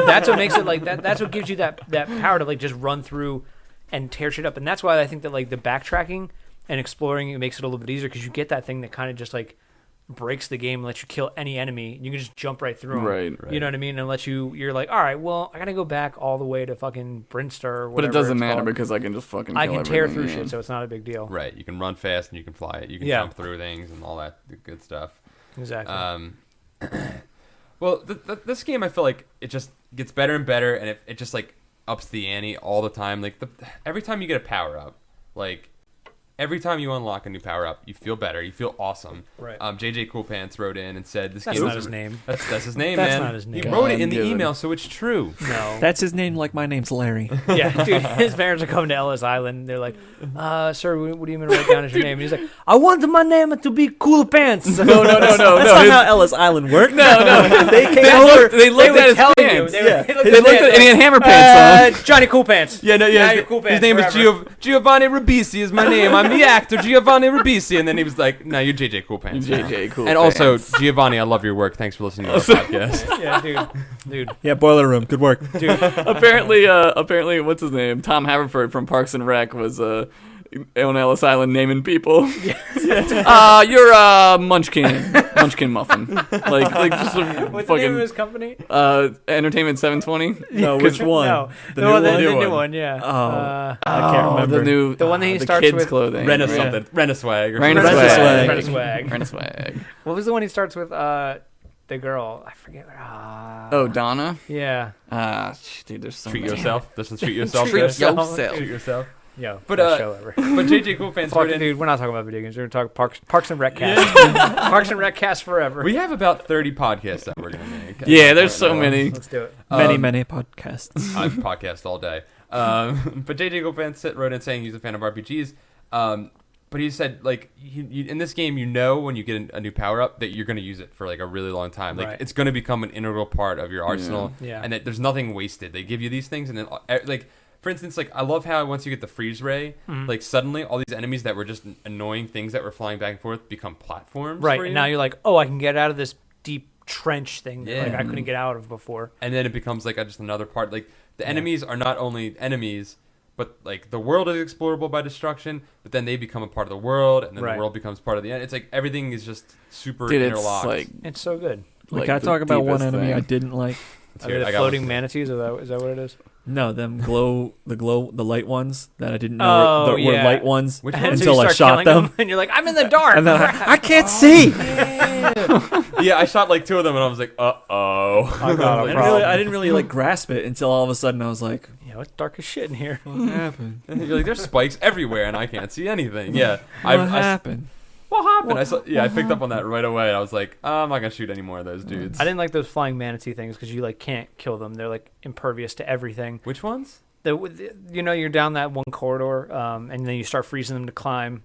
that's what makes it like that. That's what gives you that power to like just run through and tear shit up. And that's why I think that like the backtracking and exploring it makes it a little bit easier because you get that thing that kind of just like breaks the game and lets you kill any enemy. You can just jump right through 'em. Right. You know what I mean? And let you're like, all right, well, I gotta go back all the way to fucking Brinster or But whatever it doesn't it's matter called. because I can just fucking I kill can tear everything, through yeah. shit, so it's not a big deal. Right. You can run fast and you can fly it. You can Yeah. jump through things and all that good stuff. Exactly. Well, this game, I feel like it just gets better and better, and it just like ups the ante all the time. Like every time you get a power up, like every time you unlock a new power up, you feel better. You feel awesome. Right. JJ Coolpants wrote in and said this That's game not is his name. That's his name, That's man. not his name. He wrote it in God, the dude. email, so it's true. No. That's his name, like my name's Larry. Yeah, dude, his parents are coming to Ellis Island. They're like, sir, what do you mean to write down as your name? And he's like, I want my name to be Cool Pants. No. That's not how Ellis Island worked. No. They came over. They looked at his tell you. pants. They Yeah. looked They looked at and he had hammer pants on. Johnny Cool Pants. Yeah, no, Now yeah. you're Cool His Pants name is forever. Giovanni Ribisi is my name. I'm the actor Giovanni Ribisi, and then he was like, "No, you're JJ Coolpants." JJ Cool And also, Pants. Giovanni, I love your work. Thanks for listening to our podcast. Yeah, dude. Yeah, boiler room. Good work. apparently, what's his name? Tom Haverford from Parks and Rec was on Ellis Island naming people. You're a Munchkin Muffin. Like just a What's the name of fucking his company? Entertainment 720. No, which one? No, The new new one? one. Yeah. Oh. I can't remember. The new The one that he the starts kids with- clothing. Rena right? something. Rena swag. Or Rena something. Swag. Rena Swag. Rena Swag. What was the one he starts with? The girl. I forget. Oh, Donna. Yeah. Dude, there's so Treat many. yourself. Just treat yourself. Treat guys. yourself. Treat yourself. Yo. But, best show ever. But JJ Coolpants Fuck, wrote in. dude, we're not talking about video games. We're going to talk Parks and Rec cast. Parks and Rec cast forever. We have about 30 podcasts that we're gonna make. Yeah, there's so many. Let's do it. Many podcasts. I podcast all day. But JJ Coolpants wrote in saying he's a fan of RPGs. But he said, like, in this game, you know when you get a new power-up that you're going to use it for, like, a really long time. Like, Right. it's going to become an integral part of your arsenal. Yeah. And that there's nothing wasted. They give you these things, and then, like, for instance, like, I love how once you get the freeze ray, like, suddenly all these enemies that were just annoying things that were flying back and forth become platforms Right. for And you. now you're like, oh, I can get out of this deep trench thing that Yeah. like I couldn't get out of before. And then it becomes like just another part. Like the enemies are not only enemies, but like the world is explorable by destruction. But then they become a part of the world, and then the world becomes part of the end. It's like everything is just super interlocked. It's so good. Like, can I talk about one enemy I didn't like? Are they the floating manatees? Is that what it is? No, them the light ones that I didn't know were light ones until so I shot them. And you're like, I'm in the dark. And then I can't see. Yeah, I shot like 2 of them, and I was like, uh-oh. I didn't really like grasp it until all of a sudden I was like, it's dark as shit in here. what happened? You're like, there's spikes everywhere, and I can't see anything. Yeah. What happened? What happened? I picked up on that right away. I was like, I'm not gonna shoot any more of those dudes. I didn't like those flying manatee things because you like can't kill them. They're like impervious to everything. Which ones? You're down that one corridor, and then you start freezing them to climb.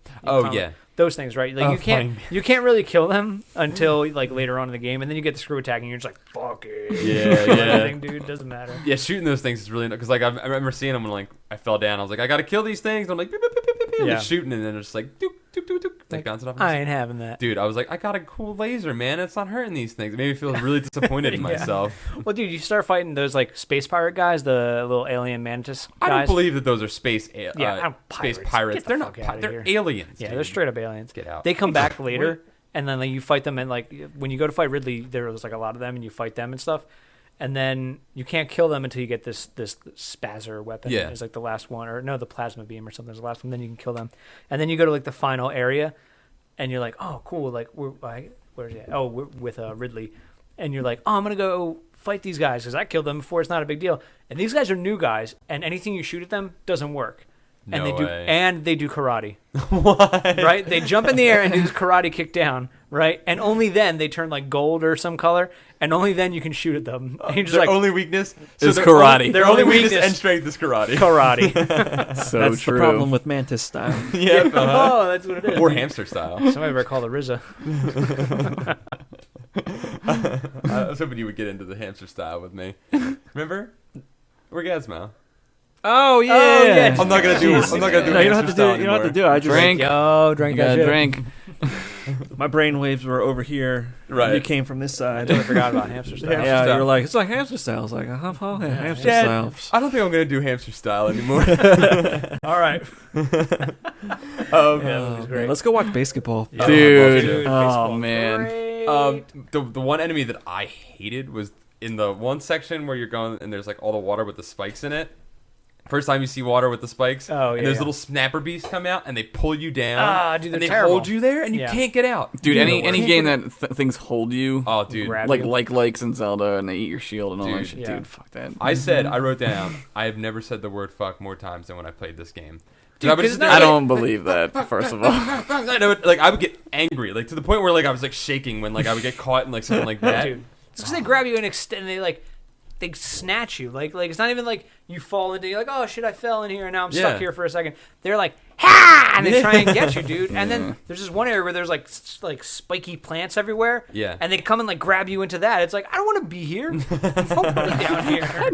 Those things, right? Like you can't really kill them until like later on in the game, and then you get the screw attack, and you're just like, fuck it. Yeah. Dude, doesn't matter. Yeah, shooting those things is really because like I remember seeing them when like I fell down. I was like, I gotta kill these things. And I'm like, boop, boop, boop, boop, boop, like shooting, and then it's just like, doop, doop, doop, doop, like bouncing off. I ain't having that, dude. I was like, I got a cool laser, man. It's not hurting these things. It made me feel really disappointed in myself. Well, dude, you start fighting those like space pirate guys, the little alien mantis guys. I don't believe that those are space pirates. They're not. They're aliens. Yeah, dude. they're straight up aliens. Get out. They come back later, and then like you fight them, and like when you go to fight Ridley, there was like a lot of them, and you fight them and stuff. And then you can't kill them until you get this spazzer weapon. Yeah. It's like the last one, or no, the plasma beam or something is the last one. Then you can kill them. And then you go to like the final area, and you're like, oh, cool. Like, where's it? Oh, we're with Ridley. And you're like, oh, I'm going to go fight these guys because I killed them before. It's not a big deal. And these guys are new guys, and anything you shoot at them doesn't work. And they do karate. What? Right? They jump in the air and do this karate kick down, right? And only then they turn like gold or some color, and only then you can shoot at them. And you're just their like, only weakness is karate. Their only weakness and strength is karate. Karate. So that's true. the problem with Mantis style. Yeah. Oh, that's what it is. Or hamster style. Somebody better call the RZA. I was hoping you would get into the hamster style with me. Remember? Orgasmo. Oh yeah. I'm not gonna do. I'm not gonna do. No, you don't have to do it. You don't have to do it. I just Drink. Drink You that gotta shit. drink. my brain waves were over here. Right. You came from this I side. totally forgot about hamster style. Yeah, style. you were like, it's like hamster style. I was like, hamster Dad, style. I don't think I'm gonna do hamster style anymore. All right. Man, let's go watch basketball. Yeah. Dude. baseball. Oh, man. Great. The one enemy that I hated was in the one section where you're going and there's like all the water with the spikes in it. First time you see water with the spikes, and those little snapper beasts come out and they pull you down. Dude, and they're they terrible. hold you there and you can't get out. Dude, any game that things hold you, Oh, dude. Grab like you. Likes in Zelda, and they eat your shield and all that Dude, shit. yeah. Dude, fuck that. I wrote down, I have never said the word fuck more times than when I played this game. Dude, I would 'cause just it's I like, don't believe that, first of all. I would get angry, like to the point where like I was like shaking when like I would get caught in like something like that. Dude, it's because they grab you and extend. They snatch you. Like it's not even like you fall into. You're like, oh shit, I fell in here and now I'm stuck here for a second. They're like, ha! And they try and get you, dude. And then there's this one area where there's like spiky plants everywhere. Yeah. And they come and like grab you into that. It's like I don't want to be here. Don't put me down here.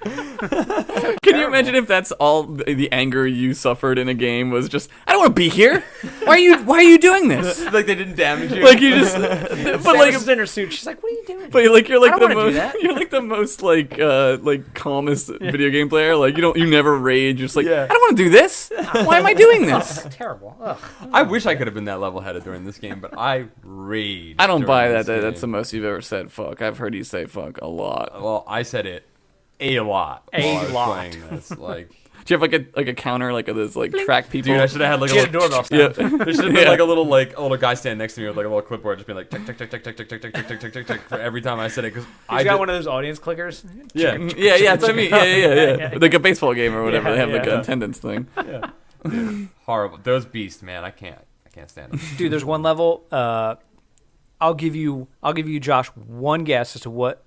Can you imagine if that's all the anger you suffered in a game was just, I don't want to be here. Why are you doing this? Like they didn't damage you. Like you just, but like Sarah's in her suit. She's like, what are you doing? But like you're like I the don't wanna do most that. you're like the most like calmest video game player. Like you never rage. You're just like, I don't want to do this. Why am I doing this? Terrible. Ugh. I wish I could have been that level-headed during this game, but I raged. I don't buy during that. this That's the game. most you've ever said. Fuck. I've heard you say fuck a lot. Well, I said it a lot. A while I was lot. playing this. Like, Do you have like a counter like of those like track people? dude, I should have had like She a had a little doorbell yeah. sound. There should have been like a little guy standing next to me with like a little clipboard, just being like tick tick tick tick tick tick tick tick tick tick tick tick tick for every time I said it because I got one of those audience clickers. yeah. Yeah, that's what I mean. Yeah. Like a baseball game or whatever. They have like yeah. an attendance thing. Dude, horrible. Those beasts, man. I can't stand them. Dude, there's one level. I'll give you, Josh, one guess as to what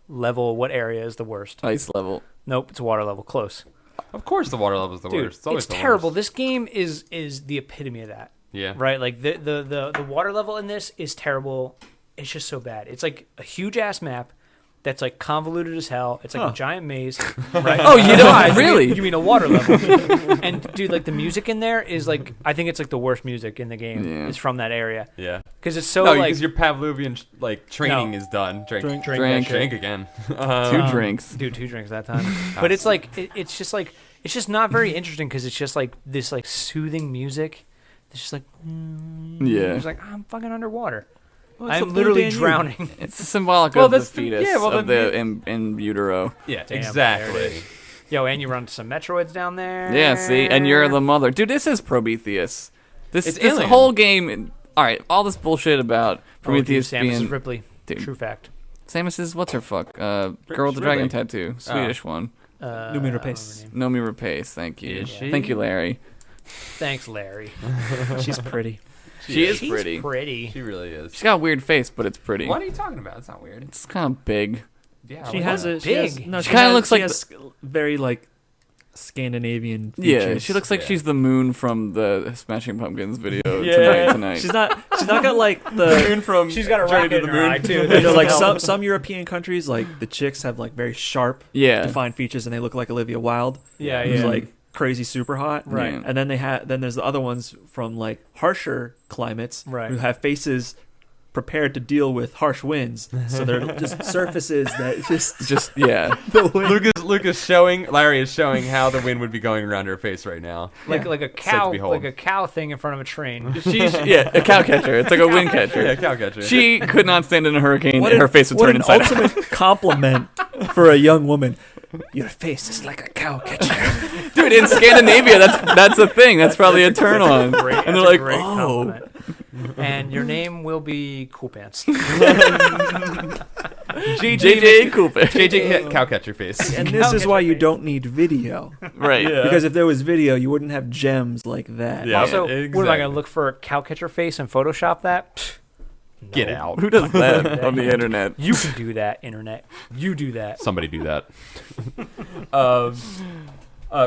area is the worst. Ice level. Nope, it's water level. Close. Of course, the water level is the Dude, worst. It's always the terrible. worst. This game is the epitome of that. Yeah. Right? Like the water level in this is terrible. It's just so bad. It's like a huge ass map that's like convoluted as hell. It's like a giant maze. Right? Oh, you don't really? You mean a water level? And dude, like the music in there is like, I think it's like the worst music in the game. Yeah. Is from that area. Yeah. Because it's so No, like because your Pavlovian like training is done. drink Drink again. 2 drinks. Dude, 2 drinks that time. But it's like it's just not very interesting because it's just like this like soothing music. It's just like Yeah. It's like I'm fucking underwater. Well, it's I'm a literally blue Dan drowning. It's symbolic Well, of the that's the- fetus yeah, well, of the in utero. Yeah, Damn, exactly. there it is. Yo, and you run into some Metroids down there. Yeah, see, and you're the mother, dude. This is Prometheus. It's This Alien. whole game. All right, all this bullshit about Prometheus Samus being Ripley. Dude. True fact. Samus is what's her fuck? Girl with the dragon tattoo, Swedish one. Numi I Rapace. don't remember her name. Nomi Rapace, thank you. Is she? Thank you, Larry. Thanks, Larry. She's pretty. She is She's pretty. pretty. She really is. She's got a weird face, but it's pretty. What are you talking about? It's not weird. It's kind of big. Yeah, She has a Big. no. She kinda looks like has very like Scandinavian. Yeah, features. she looks like Yeah. she's the moon from the Smashing Pumpkins video Yeah. tonight. She's not got like the. Moon from She's got a Journey rocket to in the her Moon. eye, too. You know, like some European countries, like the chicks have like very sharp, Yeah. defined features, and they look like Olivia Wilde. Yeah, Who's yeah. like crazy super hot. Right. Yeah. And then then there's the other ones from like harsher climates Right. who have faces prepared to deal with harsh winds. So they're just surfaces that Just yeah. the wind. Larry is showing how the wind would be going around her face right now. like a cow, behold. like a cow thing in front of a train. She's a cow catcher. It's like a wind catcher. Yeah, cow catcher. She could not stand in a hurricane, What and her face would turn inside What out. an ultimate compliment for a young woman. Your face is like a cow catcher. Dude, in Scandinavia, that's a thing. That's probably a turn on. Great, And that's they're a like, great oh. compliment. And your name will be Cool Pants. JJ Cooper. JJ cow catcher face. And this is why you don't need video. Right. Yeah. Because if there was video, you wouldn't have gems like that. Yeah. Also, what am I exactly. going to look for a cow catcher face and Photoshop that? Pfft, Get no. out. Who does that on the internet? You can do that, internet. You do that. Somebody do that.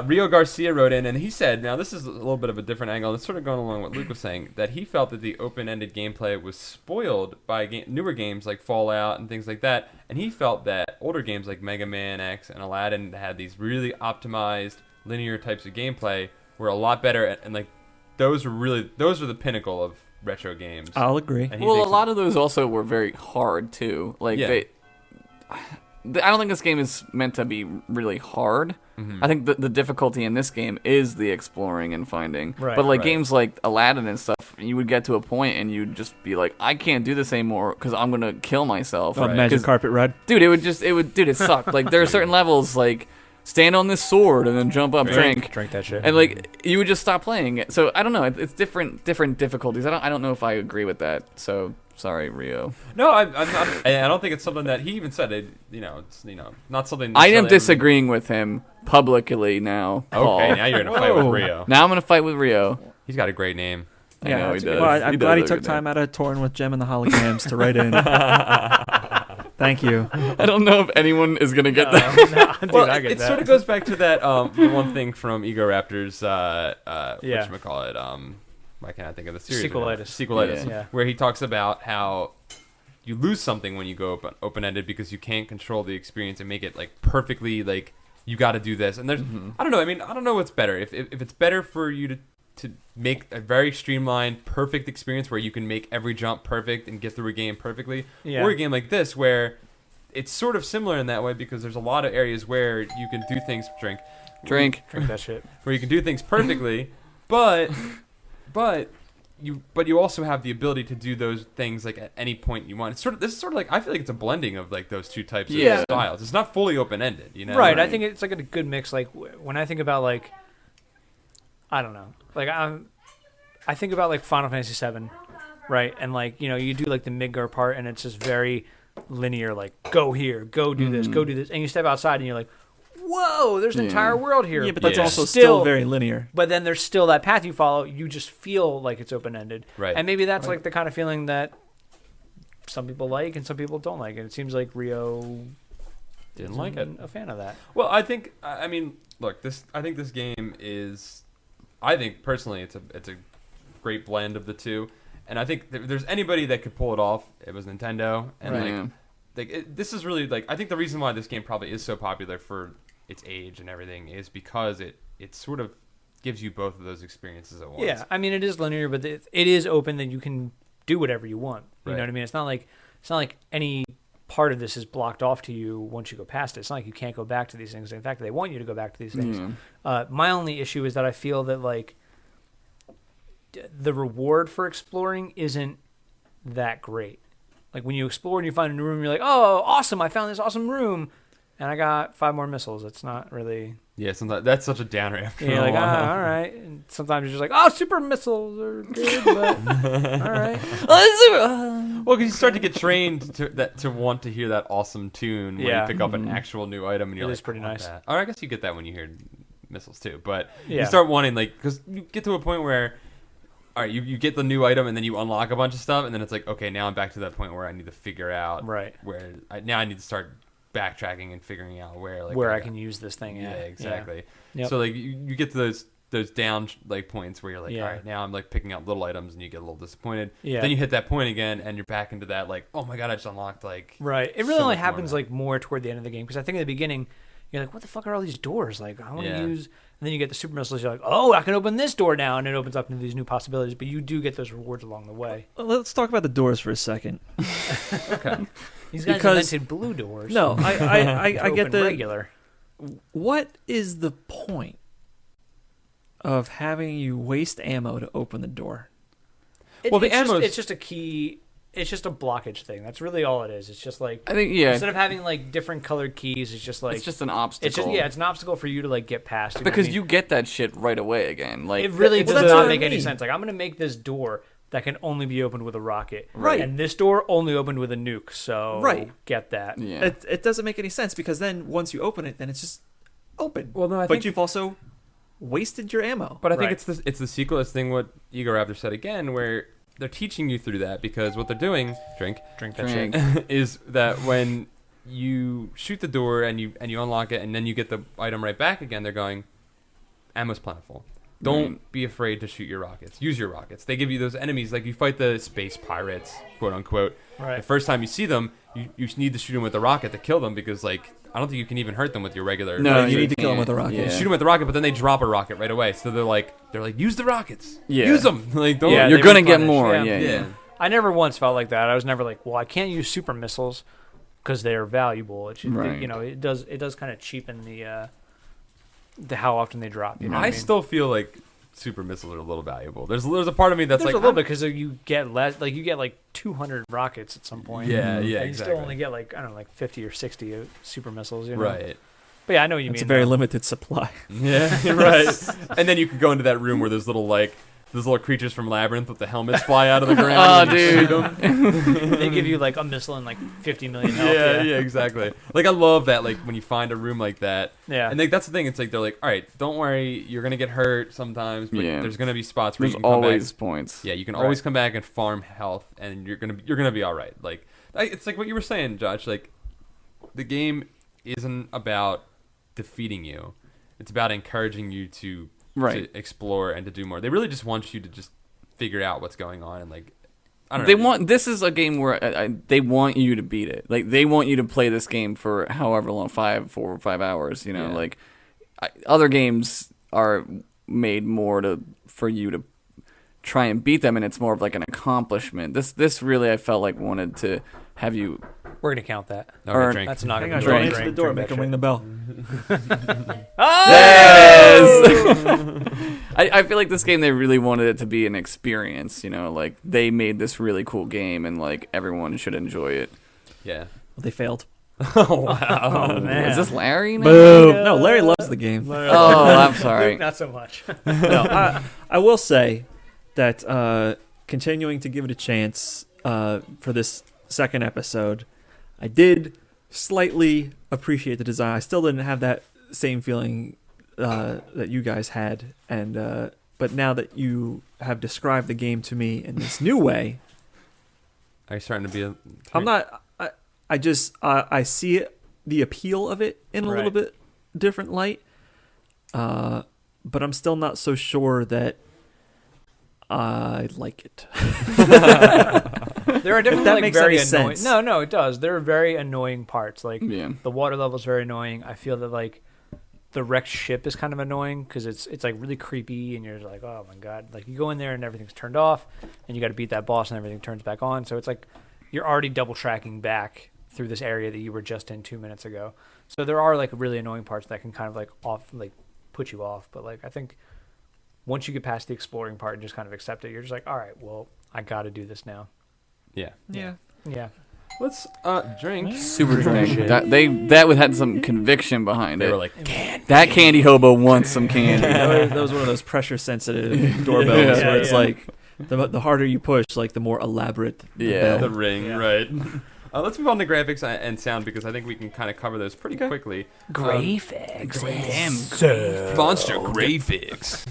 Rio Garcia wrote in, and he said, now this is a little bit of a different angle, and it's sort of going along with what Luke was saying, that he felt that the open-ended gameplay was spoiled by newer games like Fallout and things like that, and he felt that older games like Mega Man X and Aladdin had these really optimized linear types of gameplay were a lot better, and like those are the pinnacle of retro games. I'll agree. And he Well, a thinks lot of those also were very hard too. Like Yeah. I don't think this game is meant to be really hard. I think the difficulty in this game is the exploring and finding. Right. But like Right. games like Aladdin and stuff, you would get to a point and you'd just be like, I can't do this anymore because I'm gonna kill myself. Oh, Magic 'Cause, Carpet Ride. dude, it sucked. Like there are certain levels like stand on this sword and then jump up, drink. Drink that shit. And like you would just stop playing it. So I don't know. It's different difficulties. I don't know if I agree with that. So sorry, Rio. No, I'm not. I don't think it's something that he even said. It's not something. I am necessarily disagreeing with him publicly now. Paul. Okay, now you're gonna fight with Rio. Now I'm gonna fight with Rio. He's got a great name. I know he that's does. good. Well, I'm He glad he does have took a good time out of touring with Gem and the Holograms to write in. Thank you. I don't know if anyone is gonna get that. Dude, Well, I get it that. sort of goes back to that the one thing from Ego Raptor's Yeah. whatchamacallit, why can't I think of the series? Sequelitis. Sequelitis. Yeah. Where he talks about how you lose something when you go open-ended because you can't control the experience and make it like perfectly like you got to do this. And there's I don't know. I mean, I don't know what's better. If it's better for you to make a very streamlined, perfect experience where you can make every jump perfect and get through a game perfectly, Yeah. or a game like this where it's sort of similar in that way because there's a lot of areas where you can do things Drink. Drink that shit. where you can do things perfectly, but you also have the ability to do those things like at any point you want. This is sort of like I feel like it's a blending of like those two types Yeah. of styles. It's not fully open ended, Right. I Right. think it's like a good mix. Like when I think about like, I don't know. Like I think about like Final Fantasy VII, right? And like you do like the Midgar part, and it's just very linear. Like go here, go do this, go do this, and you step outside, and you're like, whoa, there's an Yeah. entire world here. Yeah, but that's Yeah. also still very linear. But then there's still that path you follow. You just feel like it's open ended, Right. And maybe that's like the kind of feeling that some people like and some people don't like. And it seems like Rio Didn't like it. A fan of that. Well, I think I mean, look, I think this game is, I think personally, it's a great blend of the two, and I think if there's anybody that could pull it off, it was Nintendo, and Right. like Yeah. this is really like I think the reason why this game probably is so popular for its age and everything is because it sort of gives you both of those experiences at once. Yeah, I mean it is linear, but it is open that you can do whatever you want. You know what I mean? It's not like any part of this is blocked off to you once you go past it. It's not like you can't go back to these things. In fact, they want you to go back to these things. My only issue is that I feel that like the reward for exploring isn't that great. Like when you explore and you find a new room, you're like, oh, awesome! I found this awesome room, and I got 5 more missiles. It's not really. Yeah, sometimes that's such a downer after all right. And sometimes you're just like, oh, super missiles are good, but all right. Well, because you start to get trained to want to hear that awesome tune when you pick up an actual new item, and you're like, it's pretty nice. That. Or I guess you get that when you hear missiles too, but Yeah. you start wanting because you get to a point where. All right, you get the new item and then you unlock a bunch of stuff, and then it's like, okay, now I'm back to that point where I need to figure out where now I need to start backtracking and figuring out where I can use this thing. Yeah, exactly. Yep. So like you get to those down points where you're like, all right, now I'm like picking out little items, and you get a little disappointed. Yeah. Then you hit that point again, and you're back into that like, oh my god, I just unlocked right. It really only happens more toward the end of the game, because I think at the beginning you're like, what the fuck are all these doors? Like I want to use. And then you get the super missiles. You're like, oh, I can open this door now, and it opens up into these new possibilities. But you do get those rewards along the way. Let's talk about the doors for a second. Okay. These guys invented blue doors. No, I get the regular. What is the point of having you waste ammo to open the door? It's just a key. It's just a blockage thing. That's really all it is. It's just like I think instead of having like different colored keys, it's just like it's just an obstacle. It's an obstacle for you to like get past. Because you get that shit right away again. Like it really does not make any sense. Like I'm gonna make this door that can only be opened with a rocket, right? And this door only opened with a nuke. So get that. Yeah. It doesn't make any sense because then once you open it, then it's just open. Well, no, but you've also wasted your ammo. But I think it's the sequelist thing. What Ego Raptor said again, where they're teaching you through that because what they're doing, drink that shit, is that when you shoot the door and you unlock it and then you get the item right back again, they're going, ammo's plentiful. Don't be afraid to shoot your rockets. Use your rockets. They give you those enemies, like you fight the space pirates, quote unquote. Right. The first time you see them, you need to shoot them with a rocket to kill them because like I don't think you can even hurt them with your regular. No, you need to kill them with a rocket. You shoot them with the rocket, but then they drop a rocket right away. So they're like, use the rockets. Yeah. Use them. Like, don't. Yeah, you're gonna get more. Yeah. I never once felt like that. I was never like, well, I can't use super missiles because they're valuable. It should, it does kind of cheapen the how often they drop. You know I still feel like super missiles are a little valuable. There's a part of me that's there's like a little bit because you get less. Like you get like 200 rockets at some point. Yeah, and exactly. You still only get like 50 or 60 super missiles. You know? Right. But yeah, I know what you mean. It's a very limited supply. Yeah, right. And then you can go into that room where there's little creatures from Labyrinth with the helmets fly out of the ground. Oh, dude. They give you like a missile and like 50 million health. Yeah, exactly. Like I love that. Like when you find a room like that. Yeah. And like that's the thing. It's like they're like, all right, don't worry, you're gonna get hurt sometimes, but there's gonna be spots where there's you can come always back. Points. Yeah, you can always come back and farm health, and you're gonna be all right. Like it's like what you were saying, Josh. Like the game isn't about defeating you; it's about encouraging you to explore and to do more. They really just want you to just figure out what's going on and like I don't know. This is a game where they want you to beat it. Like they want you to play this game for however long, 4 or 5 hours. You know, like other games are made more for you to try and beat them, and it's more of like an accomplishment. This really I felt like wanted to have you. We're gonna count that. No, that's not gonna drink. Answer the door. Make him ring the bell. Oh! I feel like this game they really wanted it to be an experience. You know, like they made this really cool game, and like everyone should enjoy it. Yeah. Well, they failed. Oh wow! Oh, man. Is this Larry? Boo! No, Larry loves the game. Oh, I'm sorry. Not so much. No, I will say that continuing to give it a chance for this second episode, I did slightly appreciate the design. I still didn't have that same feeling that you guys had, and but now that you have described the game to me in this new way, are you starting to be? I'm not. I just I see it, the appeal of it in a little bit different light, but I'm still not so sure that I like it. There are definitely that like makes very any annoying. sense. No, it does. There are very annoying parts. Like Yeah. the water level is very annoying. I feel that like the wrecked ship is kind of annoying because it's like really creepy and you're just like, oh my god. Like you go in there and everything's turned off and you got to beat that boss and everything turns back on. So it's like you're already double tracking back through this area that you were just in 2 minutes ago. So there are like really annoying parts that can kind of like put you off. But like I think once you get past the exploring part and just kind of accept it, you're just like, all right, well, I got to do this now. Yeah. Yeah. Let's drink. Super drink. That had some conviction behind it. They were like, that candy hobo wants some candy. That was one of those pressure sensitive doorbells where it's like the harder you push, like the more elaborate the bell. the ring, right. Let's move on to graphics and sound because I think we can kind of cover those pretty quickly. Graphics. Monster graphics.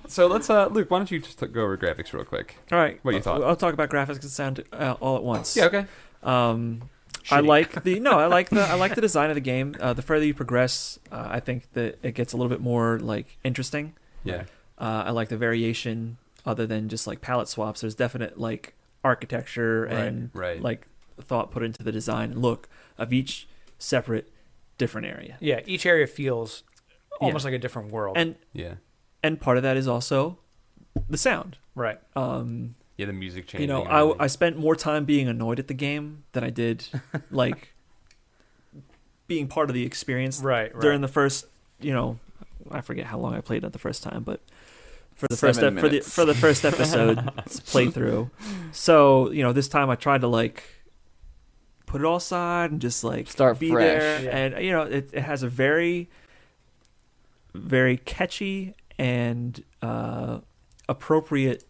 So let's, Luke, why don't you just go over graphics real quick? All right. What you thought? I'll talk about graphics and sound all at once. Yeah, okay. I like the design of the game. The further you progress, I think that it gets a little bit more like interesting. Yeah. I like the variation other than just like palette swaps. There's definite like architecture and like thought put into the design and look of each separate different area. Yeah, each area feels almost like a different world. And part of that is also the sound. Right. The music changing. You know, I spent more time being annoyed at the game than I did like being part of the experience. Right. During the first, I forget how long I played it the first time, but for the first episode playthrough. So, this time I tried to like put it all aside and just like start be fresh. there. Yeah. And it has a very, very catchy and appropriate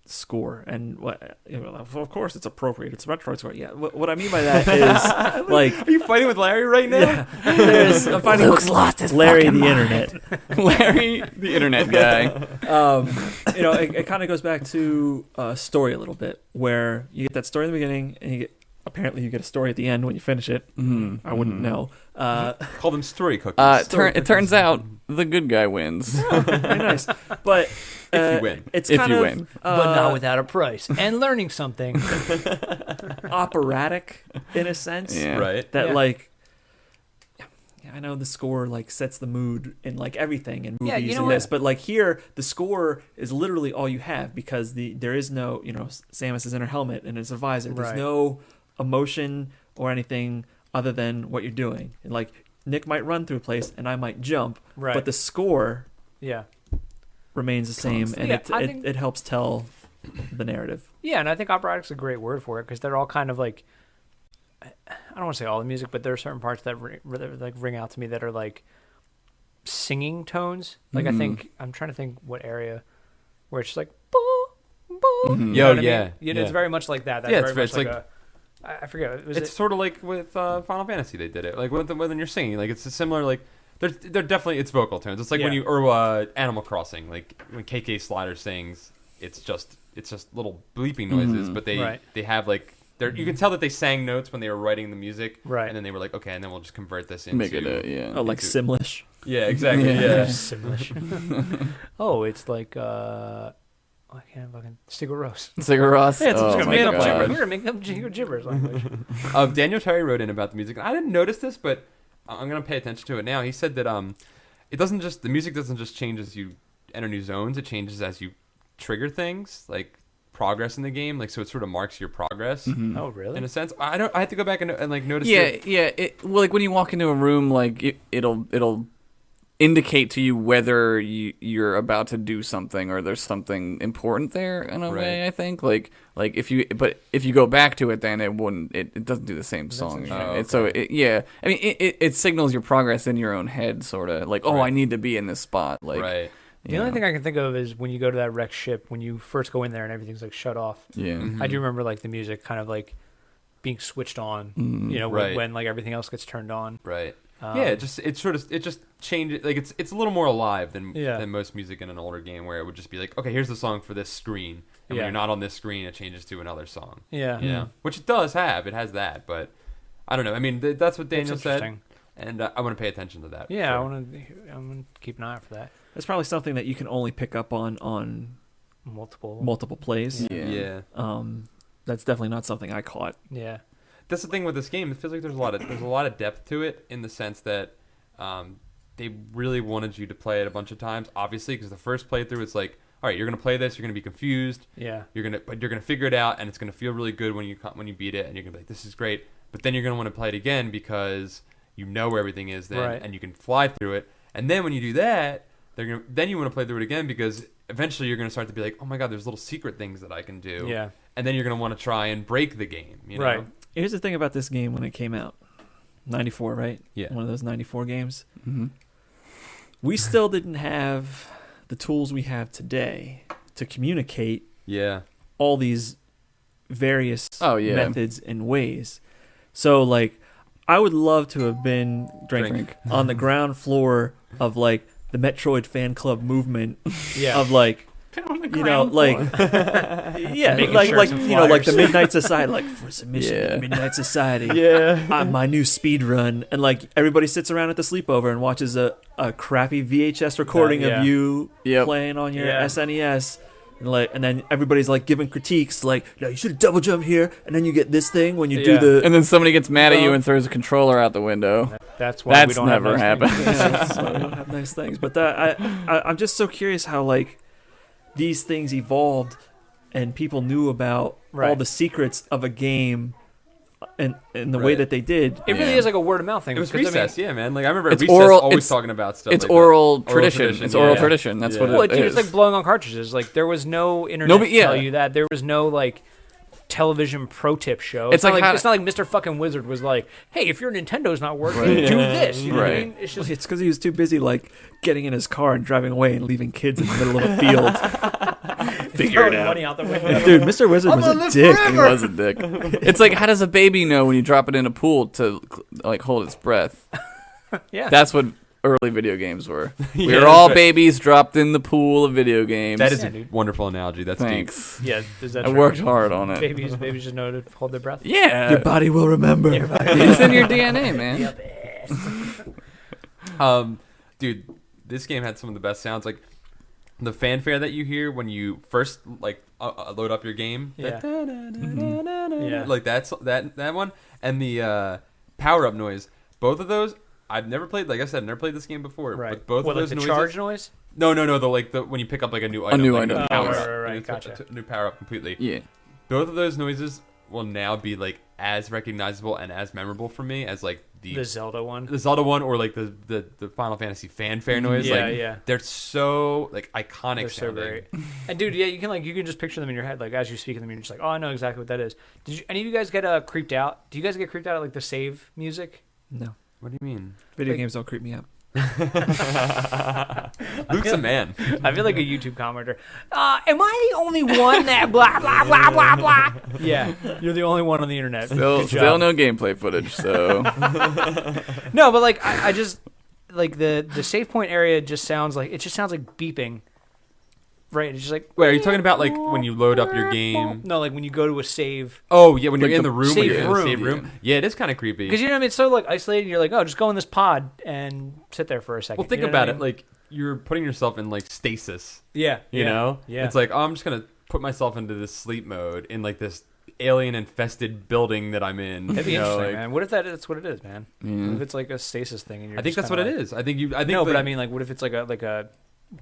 score. And what of course it's appropriate. It's a Metroid score. Yeah. What I mean by that is like, are you fighting with Larry right now? Yeah, I'm fighting with Larry the internet. Larry the internet guy. It kind of goes back to story a little bit, where you get that story in the beginning, and you get a story at the end when you finish it. I wouldn't know. Call them story cookies. It turns out the good guy wins. Very nice, but if you win, it's if kind you of, win, but not without a price and learning something. operatic in a sense, Yeah. right? That Yeah. like. I know the score like sets the mood in like everything in movies you know and this, what? but like here the score is literally all you have because there is no Samus is in her helmet and it's a visor. There's Right. no emotion or anything other than what you're doing. And like Nick might run through a place and I might jump, Right. but the score Yeah. remains the same, and Yeah, I think- it helps tell the narrative. Yeah, and I think operatic's a great word for it because they're all kind of like, I don't want to say all the music, but there are certain parts that ring out to me that are like singing tones. Like I think I'm trying to think what area where it's just like, boo, boo. Mhm. You know Yo, what I mean? yeah, It's yeah. very much like that. That's Yeah, very it's much like- I forget. Was It's sort of like with Final Fantasy they did it. Like when you're singing, like it's a similar like they're definitely it's vocal tones. It's like when Yeah. Animal Crossing, like when KK Slider sings, it's just little bleeping noises, but they have like you can tell that they sang notes when they were writing the music, Right. And then they were like, okay, and then we'll just convert this into make it Oh, like Simlish. yeah, exactly, yeah. Simlish. Oh, it's like I can't fucking Sigur Rós. Sigur Rós. Yeah, it's oh just my made up God. gibberish. We're gonna make up gibberish language. Daniel Terry wrote in about the music. I didn't notice this, but I'm gonna pay attention to it now. He said that the music doesn't just change as you enter new zones. It changes as you trigger things like progress in the game. Like so, it sort of marks your progress Oh, really? in a sense. I have to go back and like notice. Yeah. Well, like when you walk into a room, like it'll indicate to you whether you're about to do something or there's something important there in a way. I think like if you go back to it, then it wouldn't. It doesn't do the same song. interesting. I mean, it signals your progress in your own head, sort of like, oh, Right. I need to be in this spot. Like, right. The only thing I can think of is when you go to that wrecked ship, when you first go in there and everything's like shut off. Yeah. Mhm. I do remember like the music kind of like being switched on, Right. when like everything else gets turned on. Right. Yeah, it just changed. Like it's a little more alive than most music in an older game, where it would just be like, okay, here's the song for this screen, and when you're not on this screen, it changes to another song. Yeah. Yeah, which it does have. It has that, but I don't know. I mean, that's what Daniel said, interesting. and I want to pay attention to that. Yeah, so. I'm gonna keep an eye out for that. It's probably something that you can only pick up on multiple plays. Yeah. That's definitely not something I caught. Yeah. That's the thing with this game. It feels like there's a lot of depth to it in the sense that they really wanted you to play it a bunch of times. Obviously, because the first playthrough, it's like, all right, you're gonna play this, you're gonna be confused. Yeah. But you're gonna figure it out, and it's gonna feel really good when you beat it, and you're gonna be like, this is great. But then you're gonna want to play it again because you know where everything is then, Right. and you can fly through it. And then when you do that, then you want to play through it again because eventually you're gonna start to be like, oh my god, there's little secret things that I can do. Yeah. And then you're gonna want to try and break the game. You know? Right. Here's the thing about this game when it came out. 94, right? Yeah. One of those 94 games. Mm-hmm. We still didn't have the tools we have today to communicate Yeah. all these various Yeah. methods and ways. So, like, I would love to have been Drink. on the ground floor of, like, the Metroid fan club movement Yeah. of, like, you know, like, yeah, Making like, shirts and you know, like the flyers. Midnight Society, like, for submission, Yeah. Midnight Society. Yeah. My new speed run, and like everybody sits around at the sleepover and watches a crappy VHS recording Yeah. of you Yep. playing on your Yeah. SNES, and then everybody's like giving critiques, like, no, you should have double jumped here, and then you get this thing when you Yeah. do the. And then somebody gets mad at you and throws a controller out the window. That's why we That's don't never have nice happened. things. Yeah, that's why we don't have nice things, but I'm just so curious how like these things evolved, and people knew about all Right. the secrets of a game, and the way Right. that they did. It really Yeah. is like a word of mouth thing. It was because, Recess, yeah, man. Like I remember It's Recess oral- always it's- talking about stuff. It's like oral that. tradition. It's oral yeah. tradition. That's Yeah. what it well, is. dude, it's like blowing on cartridges. Like there was no internet Nobody- to yeah. tell you that. There was no like television pro tip show. It's like how- it's not like Mr. Fucking Wizard was like, hey, if your Nintendo's not working, Right. do this. You know what I Right. mean? It's Well, just it's because he was too busy like getting in his car and driving away and leaving kids in the middle of a field. Figure it throwing out. money out the window. Dude, Mr. Wizard was a dick. He was a dick. It's like, how does a baby know when you drop it in a pool to like hold its breath? Yeah. That's what early video games were. We Yeah, were all right. babies dropped in the pool of video games. That is Yeah, a dude. wonderful analogy. That's deep. Thanks. Yeah, is that I true? worked hard on it. Babies just know to hold their breath. Yeah. Your body will remember. It's in your DNA, man. Dude, this game had some of the best sounds. Like the fanfare that you hear when you first like load up your game. Yeah. Yeah. Like that one, and the power up noise. Both of those. I've never played. Like I said, I've never played this game before. Right. But both What, of like those the noises. charge noise? No. The when you pick up like a new item. new like item. a Oh, power right, up. right, right, It's gotcha. a new power up completely. Yeah. Both of those noises will now be like as recognizable and as memorable for me as like The Zelda one. the Zelda one or like the Final Fantasy fanfare noise. Yeah, like, yeah. They're so like iconic. They're so sounding. great. And dude, yeah, you can just picture them in your head, like as you speak them, you're just like, oh, I know exactly what that is. Did any of you guys get creeped out? Do you guys get creeped out at like the save music? No. What do you mean? Video Like- games don't creep me out. Luke's a man. I feel like a YouTube commenter. Am I the only one that blah blah blah blah blah? Yeah, you're the only one on the internet. Good Still job. no gameplay footage, so No, but like I just like the save point area just sounds like beeping. Right, it's just like Wait, are you talking about like when you load up your game? no, like when you go to a save. Oh yeah, when you're Like in the the room, when save you're in the room. save room. Yeah, it is kind of creepy. Because you know what I mean, it's so like isolated. And you're like, oh, just go in this pod and sit there for a second. Well, think You know what about I it. mean? Like you're putting yourself in like stasis. yeah, You know? yeah. It's like, oh, I'm just gonna put myself into this sleep mode in like this alien infested building that I'm in. It'd be you know, interesting, like- man. What if that's what it is, man? What yeah. if it's like a stasis thing? And you're I think just that's what kinda it is. I think No, but that- I mean, like, what if it's like a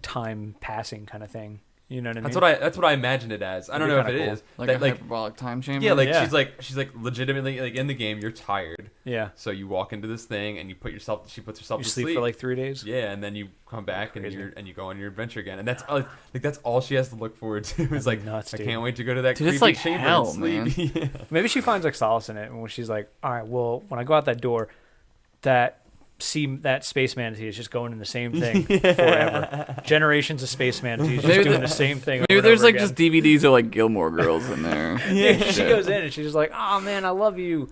time passing kind of thing? You know what I mean? that's what I imagine it as. I don't know That'd if be it kinda is. like That, a hyperbolic time chamber. yeah, like Yeah. she's like legitimately like in the game. You're tired, Yeah, so you walk into this thing and you put yourself. She puts herself you to sleep for like 3 days. Yeah, and then you come back and Crazy. you go on your adventure again, and that's like that's all she has to look forward to. Is like, nuts, I dude. can't wait to go to that Dude, it's creepy like chamber hell, and sleep. Yeah. Maybe she finds like solace in it, and when she's like, all right, well, when I go out that door, that space manatee is just going in the same thing forever. Generations of space manatees just Maybe doing the- the same thing. Maybe over and there's over like again. just DVDs of like Gilmore Girls in there. Yeah, she goes in and she's just like, "Oh man, I love you,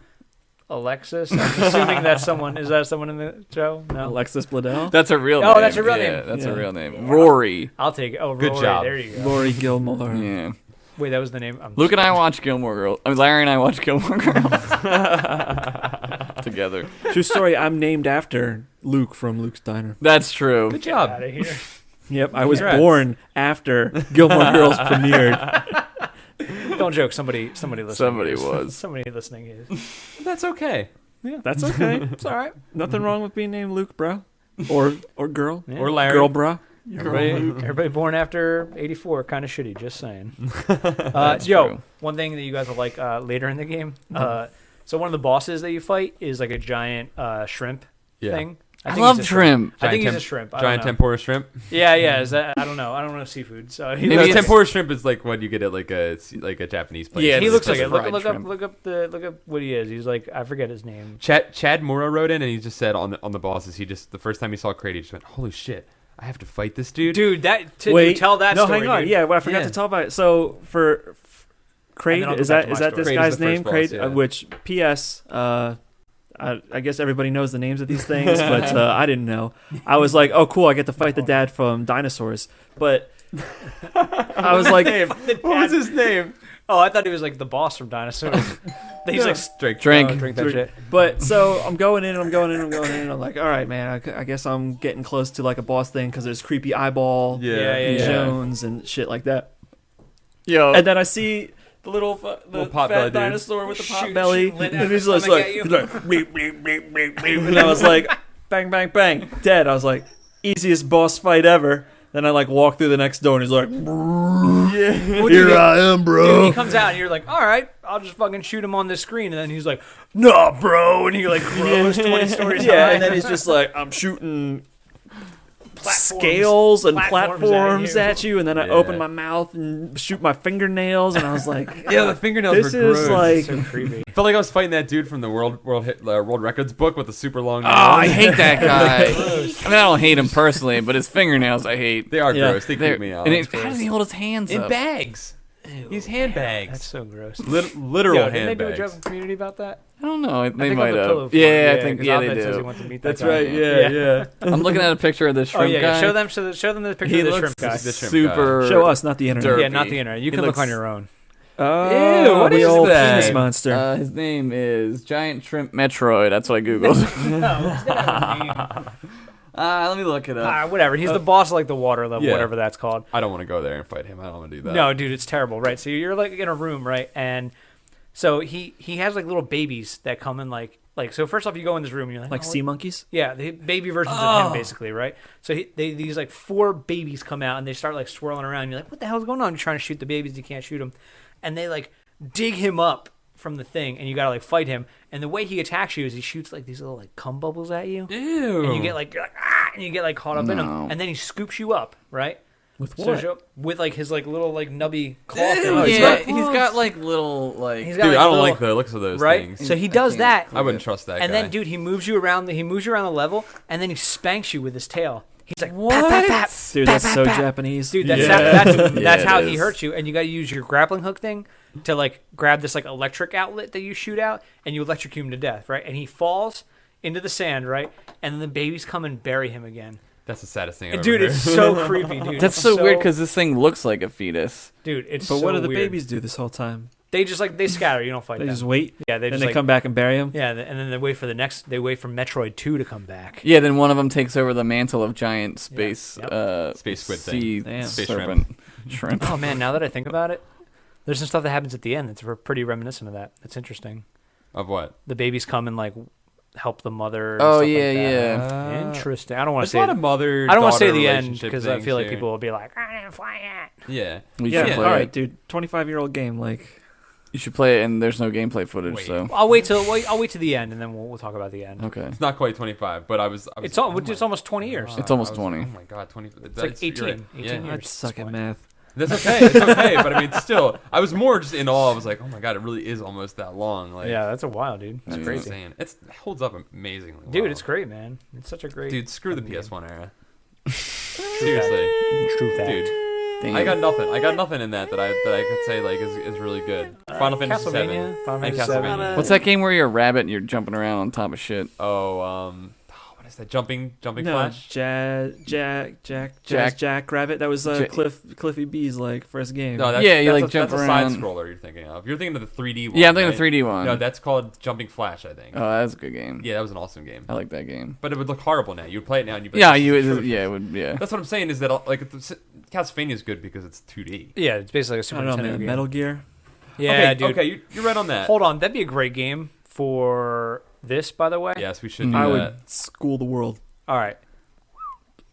Alexis." I'm assuming that's someone. Is that someone in the show? No, Alexis Bledel. That's a real Oh, name. that's her real Yeah, name. that's Yeah. a real name. Rory. I'll take it. Oh, Good Rory, job. There you go. Lori Gilmore. Yeah. Wait, that was the name. Luke and I watch Gilmore Girls. I mean, Larry and I watch Gilmore Girls together. True story. I'm named after Luke from Luke's Diner. That's true. Good Get job. out of here. Yep, I was Congrats. born after Gilmore Girls premiered. Don't joke. Somebody listening. Somebody is. was. Somebody listening is. That's okay. Yeah, that's okay. It's all right. Nothing wrong with being named Luke, bro. Or girl. Yeah. Or Larry. Girl, bro. Everybody born after '84, kind of shitty. Just saying. That's Yo, true. one thing that you guys will like later in the game. So one of the bosses that you fight is like a giant shrimp thing. I think love he's a shrimp. I think Giant he's a shrimp. I Giant don't know. tempura shrimp. Yeah. Is that? I don't know. I don't know seafood. So he, Maybe No, it's- tempura shrimp is like what you get at like a Japanese place. Yeah, he it's looks like just it. Look fried shrimp. up what he is. He's like I forget his name. Chad Morrow wrote in and he just said on the bosses, he just the first time he saw Crate, he just went, "Holy shit, I have to fight this dude." Dude, Wait, tell that no, story. hang on. Dude. Yeah, well, I forgot Yeah. to talk about it. So for Kraid, And then I'll is go back that to is my that this story. Kraid guy's is the name? first Kraid, boss, yeah. which P.S. I guess everybody knows the names of these things, but I didn't know. I was like, oh, cool, I get to fight the dad from Dinosaurs. But I was like, What was his name? Oh, I thought he was like the boss from Dinosaurs. He's like Drake. Drink. drink that shit. but so I'm going in, and I'm like, all right, man, I guess I'm getting close to like a boss thing because there's creepy eyeball Yeah. Jones and shit like that. Yo, And then I see the little Little pot fat belly dude. dinosaur with the pot Shoot- belly, shoot lit and out he's of his just like, stomach he's like beep, beep, beep, beep, beep. And I was like, bang, bang, bang, dead. I was like, easiest boss fight ever. Then I like walk through the next door, and he's like, here I am, Dude, bro. he comes out and you're like, all right, I'll just fucking shoot him on this screen. And then he's like, nah, bro. And he like grows 20 stories Yeah, high. and then he's just like, I'm shooting Platforms. scales and Platforms platforms at at you, and then I Yeah. open my mouth and shoot my fingernails, and I was like, Yeah, the fingernails this were is gross. like, so creepy. I felt like I was fighting that dude from the world records book with the super long oh, nails. I hate that guy. I mean, I don't hate him personally, but his fingernails I hate. They are Yeah. gross. They They're- creep me out. and how does he hold his hands in up? bags. These handbags. That's so gross. Literal Yo, didn't they do a joke handbags. in Community about that? I don't know. They I think might on the have. pillow fort. Yeah, I think 'cause yeah Abed they says he do. wants to meet that that's guy. right, yeah. I'm looking at a picture of the Oh shrimp yeah, guy. show them the picture He of the looks shrimp guy. The shrimp super. Show us, not the internet. Derpy. Yeah, not the internet. You He can look looks- on your own. Oh, Ew, what the is old that? penis monster. His name is Giant Shrimp Metroid. That's what I googled. Let me look it up. Whatever. He's the boss of like the water level, Yeah. whatever that's called. I don't want to go there and fight him. I don't want to do that. No, dude, it's terrible, right? So you're like in a room, right? And so he has like little babies that come in like so first off you go in this room and you're like, Like oh, sea monkeys? yeah, the baby versions of him basically, right? So these like 4 babies come out and they start like swirling around. And you're like, what the hell's going on? You're trying to shoot the babies, you can't shoot them, and they like dig him up from the thing, and you gotta like fight him. And the way he attacks you is he shoots like these little like cum bubbles at you, Ew. and you get like you're like ah, and you get like caught up in No. him, and then he scoops you up, right? With So what? show- with like his like little like nubby claw thing. Ew, He's yeah, got- he's got like little like. he's Dude, got, like, I don't little- like the looks of those right. things. So he does that, I wouldn't trust that and guy. then dude, he moves you around the level, and then he spanks you with his tail. He's like, What? "Pap, pap, pap." Dude, that's so Japanese. Dude, that's Yeah. that's Yeah, it how he is. hurts you, and you got to use your grappling hook thing to like grab this like electric outlet that you shoot out, and you electrocute him to death, right? And he falls into the sand, right? And then the babies come and bury him again. That's the saddest thing I've And dude, ever it's heard. so creepy, dude. That's It's so weird because this thing looks like a fetus. dude, it's But so what do the weird. babies do this whole time? They just like they scatter. You don't fight They them. just wait, Yeah, they and just they like, come back and bury him? Yeah, and then they wait for They wait for Metroid 2 to come back. Yeah, then one of them takes over the mantle of giant space Yep. Space squid thing. sea Damn. Space serpent shrimp. Oh man, now that I think about it, there's some stuff that happens at the end that's pretty reminiscent of that. That's interesting. Of what? The babies come and like help the mother. And Oh, stuff yeah, like that. yeah. Interesting. I don't want to There's say. a lot of mother. I don't want to say daughter the end relationship because I things feel like here. people will be like, "I didn't fly yet." Yeah. We Yeah, should all play right, it. dude. 25-year-old game, like... You should play it, and there's no gameplay footage. Wait. So I'll wait to the end and then we'll talk about the end. okay, It's not quite 25, but I was It's almost 20 years. It's almost 20. Oh my god, 20. It's like 18. You're right. 18 Yeah. years. I'd suck at 20. math. That's okay. It's okay. But I mean, still, I was more just in awe. I was like, oh my god, it really is almost that long. Like, Yeah, that's a while, dude. It's Yeah. crazy. insane. It holds up amazingly. Dude, well. it's great, man. It's such a great. Dude, screw the fucking game. PS1 era. True Seriously, fact. True fact. dude. Damn. I got nothing in that I could say like is really good. Final Fantasy Castlevania, 7 Final and Fantasy 7. Castlevania. What's that game where you're a rabbit and you're jumping around on top of shit? Oh, what Is that jumping No, flash? Jackrabbit. That was Cliffy B's like first game. No, that's, Yeah, you, that's like, jump that's around. a side scroller you're thinking of. You're thinking of the 3D one. Yeah, I'm thinking right? of the 3D one. No, that's called Jumping Flash, I think. Oh, that's a good game. Yeah, that was an awesome game. I like that game. But it would look horrible now. You'd play it now and you'd be Yeah, like, you. "This is atrocious." Yeah, it would. Yeah. That's what I'm saying is that like Castlevania is good because it's 2D. Yeah, it's basically a I Super don't know, Nintendo man. game. Metal Gear. Yeah, okay, dude. Okay, you're right on that. Hold on, that'd be a great game for this, by the way. Yes, we should do I that. would school the world. All right.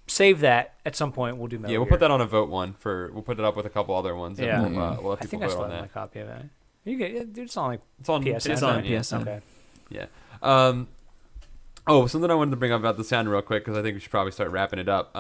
Save that. At some point, we'll do Metal Yeah, we'll Gear. put that on a vote one we'll put it up with a couple other ones. Yeah. And we'll let I people think I vote still on have my that. copy of that. You get, dude, it's on like It's on PSN. It's on yeah. PSN. Okay. Yeah. Something I wanted to bring up about the sound real quick because I think we should probably start wrapping it up.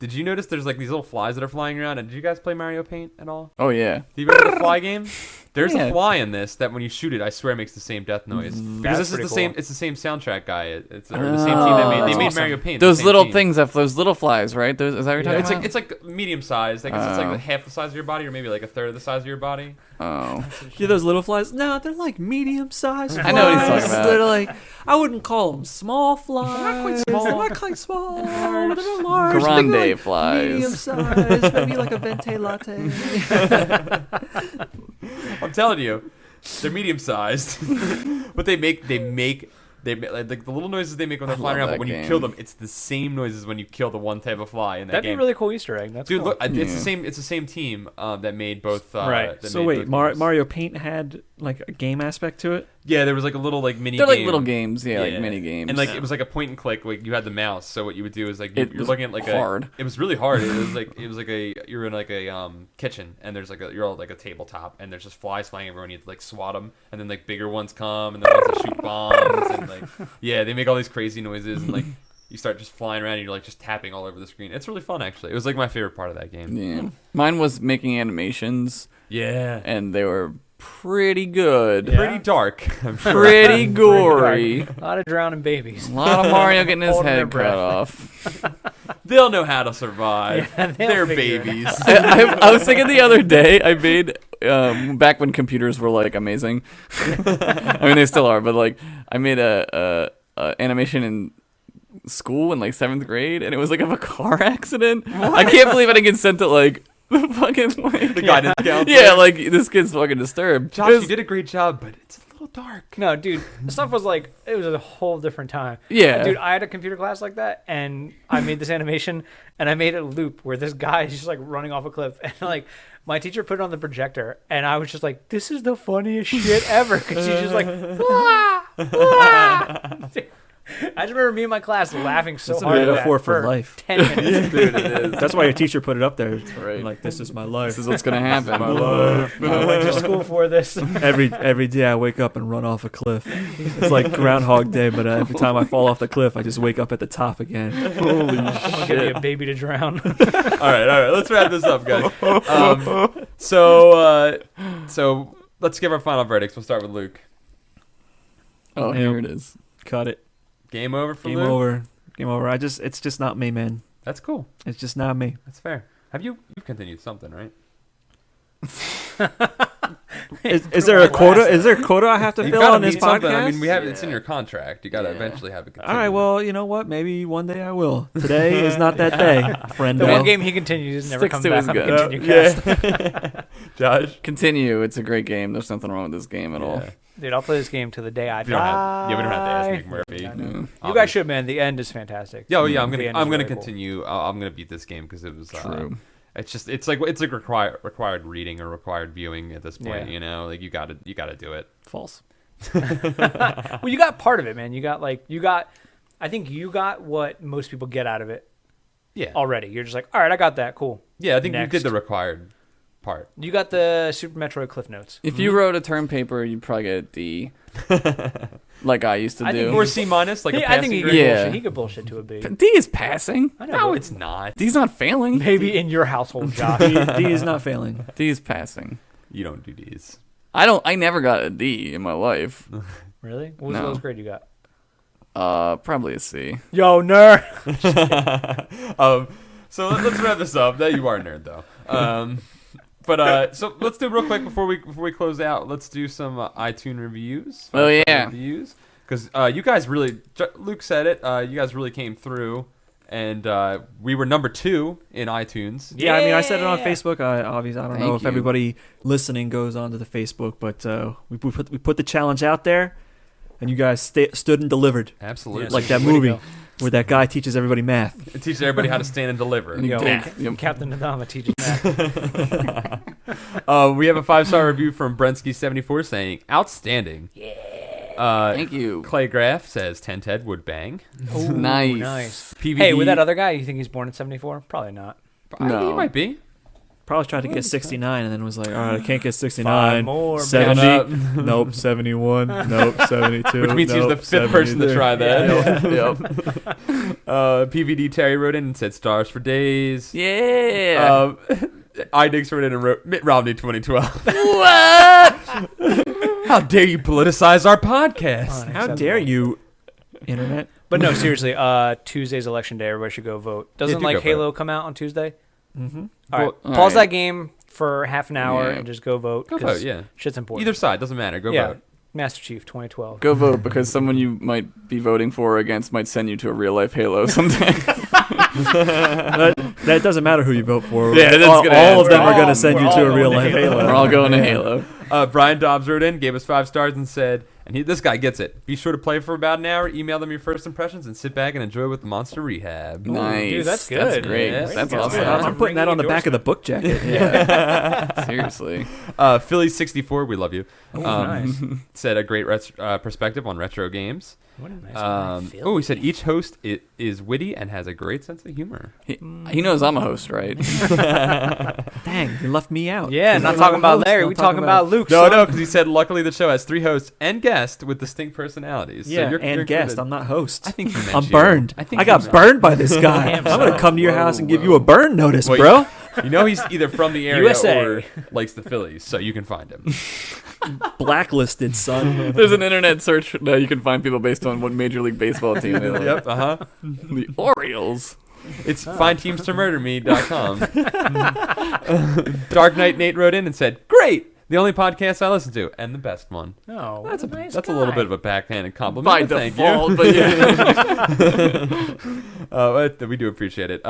Did you notice there's like these little flies that are flying around? And did you guys play Mario Paint at all? Oh yeah. Do you remember the fly game? There's Yeah. a fly in this that when you shoot it, I swear makes the same death noise. Because That's this is pretty the cool. same. It's the same soundtrack guy. It's or the same team that made. They that's made awesome. Mario Paint. the Those same little team. things, those little flies, right? Those, is that what you're talking It's about? like it's like medium sized. I guess it's Oh. like half the size of your body, or maybe like a third of the size of your body. Oh. Yeah, those little flies. No, they're like medium-sized flies. I know what he's talking about. They're like, I wouldn't call them small flies. They're not quite small. They're not quite small. But they're large. Grande They're like flies. Medium-sized, maybe like a venti latte. I'm telling you, they're medium sized, but they make like the little noises they make when they're I flying love around. But that when you game. kill them, it's the same noises when you kill the one type of fly in that That'd game. be a really cool Easter egg. That's Dude, cool. look, it's Yeah. the same. It's the same team that made both. Right. that So made wait, both games. Mario Paint had like a game aspect to it? Yeah, there was like a little like mini. They're like game. little games, yeah, like Yeah. mini games. And like it was like a point and click. Like you had the mouse, so what you would do is like It you're was looking at like hard. It was really hard. It was like you're in like a kitchen, and there's like you're all like a tabletop, and there's just flies flying everywhere. And you have to like swat them, and then like bigger ones come, and then ones that shoot bombs, and like yeah, they make all these crazy noises, and like you start just flying around, and you're like just tapping all over the screen. It's really fun, actually. It was like my favorite part of that game. Yeah. Mine was making animations, Yeah, and they were pretty good. Yeah. pretty dark. I'm sure. Pretty gory. A lot of drowning babies. A lot of Mario getting his Holding their head cut breath. off. They'll know how to survive. Yeah, they'll They're figure it babies. I was thinking the other day, I made back when computers were like amazing. I mean, they still are, but like I made a animation in school in like 7th grade, and it was like of a car accident. I can't believe I didn't get sent to like the fucking like, The guidance counselor. yeah, like this kid's fucking disturbed. Josh, It was- you did a great job, but it's a little dark. No, dude, the stuff was like it was a whole different time. Yeah. Dude, I had a computer class like that, and I made this animation, and I made a loop where this guy is just like running off a cliff, and like my teacher put it on the projector, and I was just like, "This is the funniest shit ever," because she's just like, "Wah, wah." I just remember me and my class laughing so It's a hard at metaphor that for life. 10 minutes. Dude, it is. That's why your teacher put it up there. Right. Like, this is my life. This is what's gonna happen. I went to school for this. Every day I wake up and run off a cliff. It's like Groundhog Day, but every time I fall off the cliff, I just wake up at the top again. Holy I'll give you a baby to drown. All right. Let's wrap this up, guys. So let's give our final verdicts. We'll start with Luke. Oh, here it is. Cut it. Game over for Game Luke. over. Game over. It's just not me, man. That's cool. It's just not me. That's fair. You've continued something, right? Is there a quota? Is there a quota I have to You fill gotta on this meet something. podcast? I mean, we have it's in Yeah. your contract. You got to Yeah. eventually have it. All right. Well, you know what? Maybe one day I will. Today is not that day, friend. The one game he continues never Sticks comes to back his on the guns. ContinueCast. Josh. Continue. It's a great game. There's nothing wrong with this game at all. Yeah. Dude, I'll play this game to the day I We don't have, die. we don't have to ask Nick Murphy. Yeah. You guys should, man. The end is fantastic. Yeah, yeah. I'm The gonna end is I'm gonna really cool. continue. I'm gonna beat this game because it was True. It's like required reading or required viewing at this point. Yeah. You know, like you gotta do it. False. Well, you got part of it, man. I think you got what most people get out of it Yeah. already. You're just like, all right, I got that. Cool. Yeah, I think Next. you did the required part. You got the Super Metroid Cliff Notes. If you wrote a term paper, you'd probably get a D, like I used to I do. think Or C minus, like a I passing think he grade. could Yeah. bullshit. He could bullshit to a B. D is passing. I know. No, but it's not. D's not failing. maybe in your household, Josh. D is not failing. D is passing. You don't do these. I never got a D in my life. Really? What was No. the lowest grade you got? Probably a C. Yo, nerd. So let's wrap this up. That you are a nerd though. So let's do real quick before we close out. Let's do some iTunes reviews. Oh, yeah. Reviews. because you guys really, Luke said it. You guys really came through, and we were number 2 in iTunes. Yeah, I mean, I said it on Facebook. Obviously, I don't know if you. everybody listening goes onto the Facebook, but we put the challenge out there, and you guys stood and delivered. Absolutely. Yes. Like that movie where that guy teaches everybody math. It teaches everybody how to stand and deliver. And you Yo, Yep. Captain Adama teaches math. We have a 5-star review from Brensky74 saying, outstanding. Thank you. Clay Graff says, 10 Ted would bang. Ooh, Nice. nice. PVD, Hey, with that other guy, you think he's born in 74? Probably not. No. He might be. Probably tried to get 69 and then was like, all right, I can't get 69. 5 more, 70. bitch. Nope, 71. Nope, 72. Which means nope, he's the 5th person to 73. try that. Yep. PVD Terry wrote in and said, stars for days. Yeah. iDix wrote in and wrote, Mitt Romney 2012. What? How dare you politicize our podcast? How dare you, Internet? But no, seriously, Tuesday's election day. Everybody should go vote. Doesn't do like go Halo come out on Tuesday? Mm-hmm. All right, All pause right. that game for half an hour Yeah. and just go vote. Go 'cause vote, yeah. Shit's important. Either side, doesn't matter. Go yeah. vote. Master Chief 2012. Go vote because someone you might be voting for or against might send you to a real life Halo someday. That doesn't matter who you vote for. Yeah, that's all, gonna all of answer. them are going We're to send all- you we're to a all real going life to Halo. Halo. We're all going to Halo. Brian Dobbs wrote in, gave us 5 stars, and said, and this guy gets it. Be sure to play for about an hour, email them your first impressions, and sit back and enjoy with the Monster Rehab. Nice. dude, that's That's good. great. Yeah. That's Yeah. awesome. Yeah. I'm putting that on the back of the book jacket. Seriously. Philly64, we love you. Oh, nice. Said a great perspective on retro games. What a nice guy. He said each host is witty and has a great sense of humor. He knows I'm a host, right? Dang, you left me out. Yeah, not talking about Larry. We talking about Luke. No, son. no, because he said luckily the show has 3 hosts and guests with distinct personalities. So Yeah, you're and guest. included. I'm not host. I think he meant I'm you. burned. I think I he got meant- burned by this guy. Damn, I'm going to son. come to your Whoa, house and give whoa. you a burn notice, Wait. bro. You know he's either from the area USA. or likes the Phillies, so you can find him. Blacklisted, son. There's an internet search that you can find people based on what Major League Baseball team they like. Yep, The Orioles. It's findteamstomurderme.com. Dark Knight Nate wrote in and said, "Great, the only podcast I listen to, and the best one." Oh, That's a nice that's guy. a little bit of a backhanded compliment. By but thank default, you. but yeah. But we do appreciate it.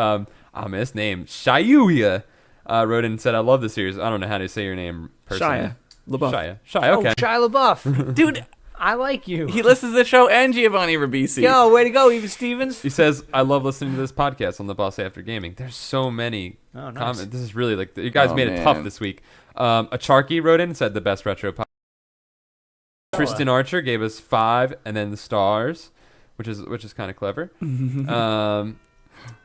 His name Shayuya wrote in and said, "I love this series. I don't know how to say your name personally." Shia. LaBeouf. Shia. Okay. Oh, Shia LaBeouf. Dude, I like you. He listens to the show and Giovanni Ribisi. Yo, way to go, Eva Stevens. He says, "I love listening to this podcast on the Bus After Gaming." There's so many Oh, nice. comments. This is really like you guys Oh, made it man. tough this week. Acharky wrote in and said the best retro podcast. Tristan Archer gave us 5 and then the stars, which is kind of clever. Stafa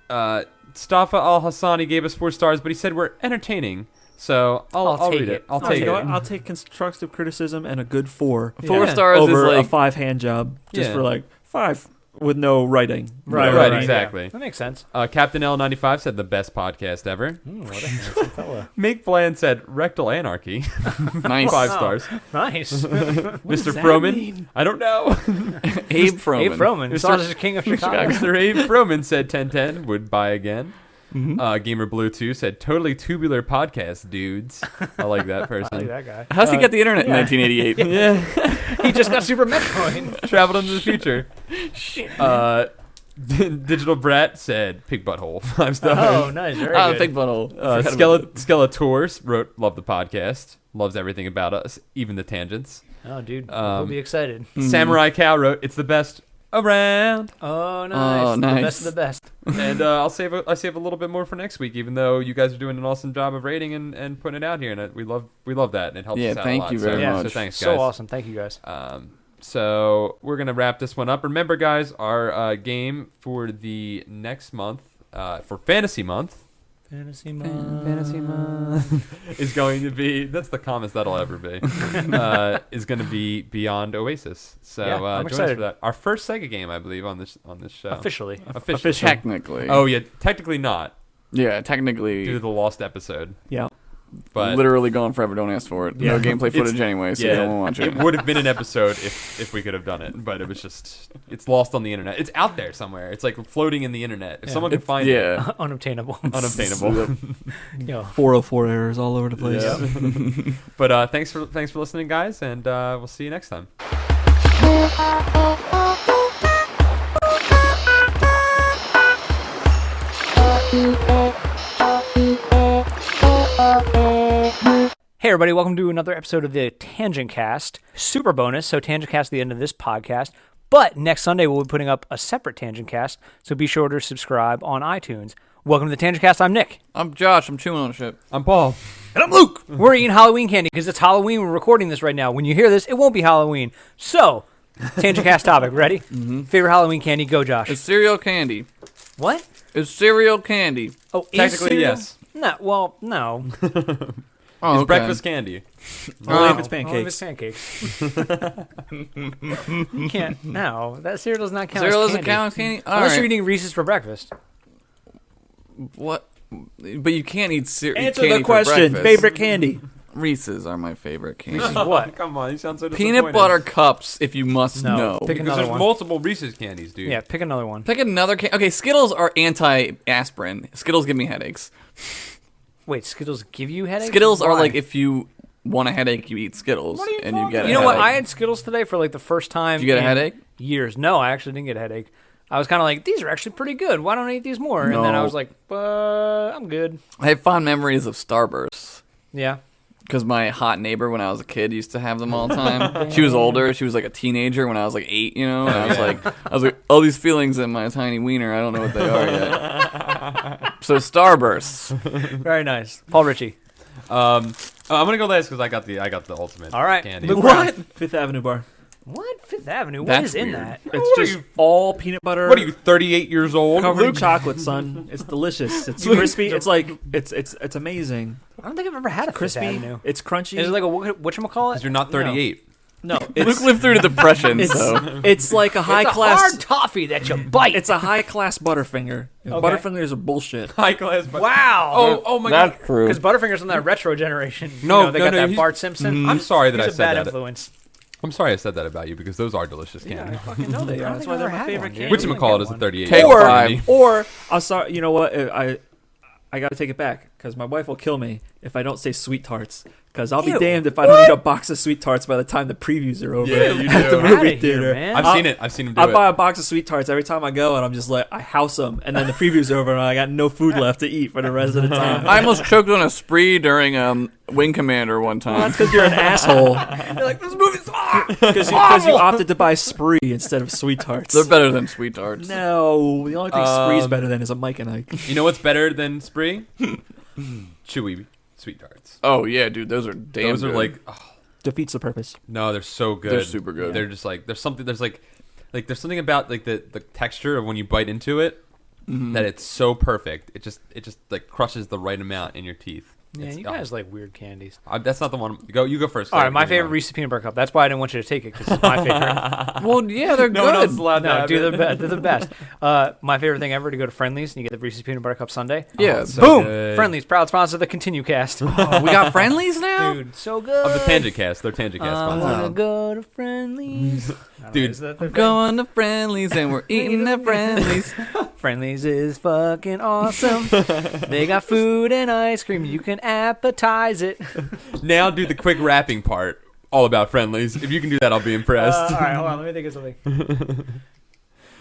Al Hassani gave us 4 stars, but he said we're entertaining. So I'll take read it. it. I'll Oh, take you know it. what? I'll take constructive criticism and a good 4. 4 Yeah. stars over is a like 5-hand job just Yeah. for like 5 with no writing. Right, exactly. Yeah. That makes sense. Captain L95 said the best podcast ever. What a handsome fella. Make Bland said rectal anarchy. nice. 5 Wow. stars. Nice. Mr. does that Froman, mean? I don't know. Abe Froman. Abe Froman, Mr. Sausage King of Chicago. Mr. Abe Froman said 1010 would buy again. Gamer Blue 2 said totally tubular podcast dudes. I like that person. I like that guy. How's he get the internet in 1988? Yeah, He just got Super Metroid. traveled into the future. Shit. Digital Brat said pig butthole 5 stars. Oh, nice. Very Oh, good. big butthole. Forgot about Skeletor wrote love the podcast, loves everything about us, even the tangents. Oh, dude. We'll be excited. Samurai Cow wrote it's the best around. Oh, nice. Oh, nice. The best of the best. And I save a little bit more for next week, even though you guys are doing an awesome job of rating and putting it out here, and we love that, and it helps Yeah, us out thank a lot. you very so, much. So thanks, guys. So awesome. Thank you, guys. So we're gonna wrap this one up. Remember, guys, our game for the next month, for Fantasy Month, Fantasy is going to be, that's the calmest that'll ever be, is going to be Beyond Oasis. So Yeah, I'm join us excited. for that. Our first Sega game, I believe, on this show. Officially. Officially. Technically. Oh yeah, technically not Yeah, due technically. to the lost episode, Yeah. but Literally gone forever. Don't ask for it. No gameplay footage anyway, so you don't want to watch it it. would have been an episode if we could have done it, but it was just, it's lost on the internet. It's out there somewhere. It's like floating in the internet. If Yeah. someone can find it, Yeah. Unobtainable. unobtainable. Yo. 404 errors all over the place. Yeah. But thanks for listening, guys, and we'll see you next time. Hey everybody, welcome to another episode of the ContinueCast. Super bonus, so ContinueCast at the end of this podcast. But next Sunday we'll be putting up a separate ContinueCast, so be sure to subscribe on iTunes. Welcome to the ContinueCast, I'm Nick. I'm Josh, I'm chewing on shit. I'm Paul. And I'm Luke. We're eating Halloween candy because it's Halloween. We're recording this right now. When you hear this, it won't be Halloween. So, ContinueCast topic, ready? Mm-hmm. Favorite Halloween candy, go Josh. It's cereal candy. What? It's cereal candy. Oh, Technically, cereal? yes. No, well, no. Oh, It's okay. breakfast candy. Only if it's Only if pancakes. it's pancakes. You can't. No, that cereal does not count Cereal as doesn't candy. count as candy? Unless you're Alright. eating Reese's for breakfast. What? But you can't eat Answer candy the question. for breakfast. Favorite candy? Reese's are my favorite candy. Reese's what? Come on, you sound so disappointed. Peanut butter cups, if you must No, know. pick Because another there's one. multiple Reese's candies, dude. Yeah, pick another one. Pick another candy. Okay, Skittles are anti-aspirin. Skittles give me headaches. Wait, Skittles give you headaches? Skittles are Why? like if you want a headache, you eat Skittles, What are you and you talking get a You know what? headache. I had Skittles today for like the first time. Did you get a in headache? Years. No, I actually didn't get a headache. I was kind of like, these are actually pretty good. Why don't I eat these more? And then I No. was like, I'm good. I have fond memories of Starbursts. Yeah. Because my hot neighbor when I was a kid used to have them all the time. She was older. She was like a teenager when I was like 8, you know? And I was like, all these feelings in my tiny wiener, I don't know what they are yet. So Starbursts. Very nice. Paul Ritchey. I'm gonna go last because I got the ultimate All right. candy. Luke What? Fifth Avenue bar. What? Fifth Avenue? What That's is in weird. that? It's What are just you- all peanut butter. What are you, 38 years old? covered in Luke? chocolate, son? It's delicious. It's crispy. It's like it's amazing. I don't think I've ever had a Crispy. Fifth Avenue. It's crunchy. Is it like a whatchamacallit? Because you're not 38. no, Luke it's lived through the Depression, it's, so. it's like a high It's a class. hard toffee that you bite. It's a high class Butterfinger. Okay. Butterfingers are bullshit. High class. But wow. oh my god. true. Because Butterfinger's on that retro generation. No, they no, got no, that he's- Bart Simpson. I'm sorry that He's I a said bad that. influence. I'm sorry I said that about you because those are delicious candy. I fucking know they I are. don't That's think why I've they're ever my had favorite one, candy. dude. Whatchamacallit is a 38. Take Or- five. Or I'm sorry. You know what? I got to take it back because my wife will kill me if I don't say sweet tarts. Because I'll be Ew. damned if I don't eat a box of sweet tarts by the time the previews are over. Yeah, you at do. the Get outta movie here, theater. man. I've seen it. I've seen him do I it. buy a box of sweet tarts every time I go, and I'm just like, I house them, and then the preview's over, and I got no food left to eat for the rest of the time. I almost choked on a spree during Wing Commander one Well, time. that's because you're an asshole. You're like, this movie's Because you opted to buy Spree instead of sweet tarts. They're better than Sweet Tarts. No, the only thing Spree's better than is a Mike and Ike. You know what's better than Spree? Chewy sweet tarts. Oh, yeah, dude, those are damn Those are good. like, oh, Defeats the purpose. no, they're so good. They're super good. They're just like there's something about like the texture of when you bite into it that it's so perfect. It just like crushes the right amount in your teeth. Yeah, It's- you guys like weird candies. that's not the one. You go first. All right, my favorite Reese's peanut butter cup. That's why I didn't want you to take it because it's my favorite. Well, yeah, they're No one else good. is allowed to No, have dude, it. they're the best. My favorite thing ever to go to Friendly's and you get the Reese's peanut butter cup sundae. Yeah. it's so Boom! good. Friendly's, proud sponsor of the ContinueCast. Oh, we got friendlies now? Dude, so good. Of the ContinueCast, they're ContinueCast I sponsor. wanna go to Friendly's. Dude, Is that the I'm thing? going to Friendlies and we're eating at Friendlies. Friendly's is fucking awesome. They got food and ice cream. You can appetize it. Now do the quick rapping part. All about Friendlies. If you can do that, I'll be impressed. All right, hold on. Let me think of something.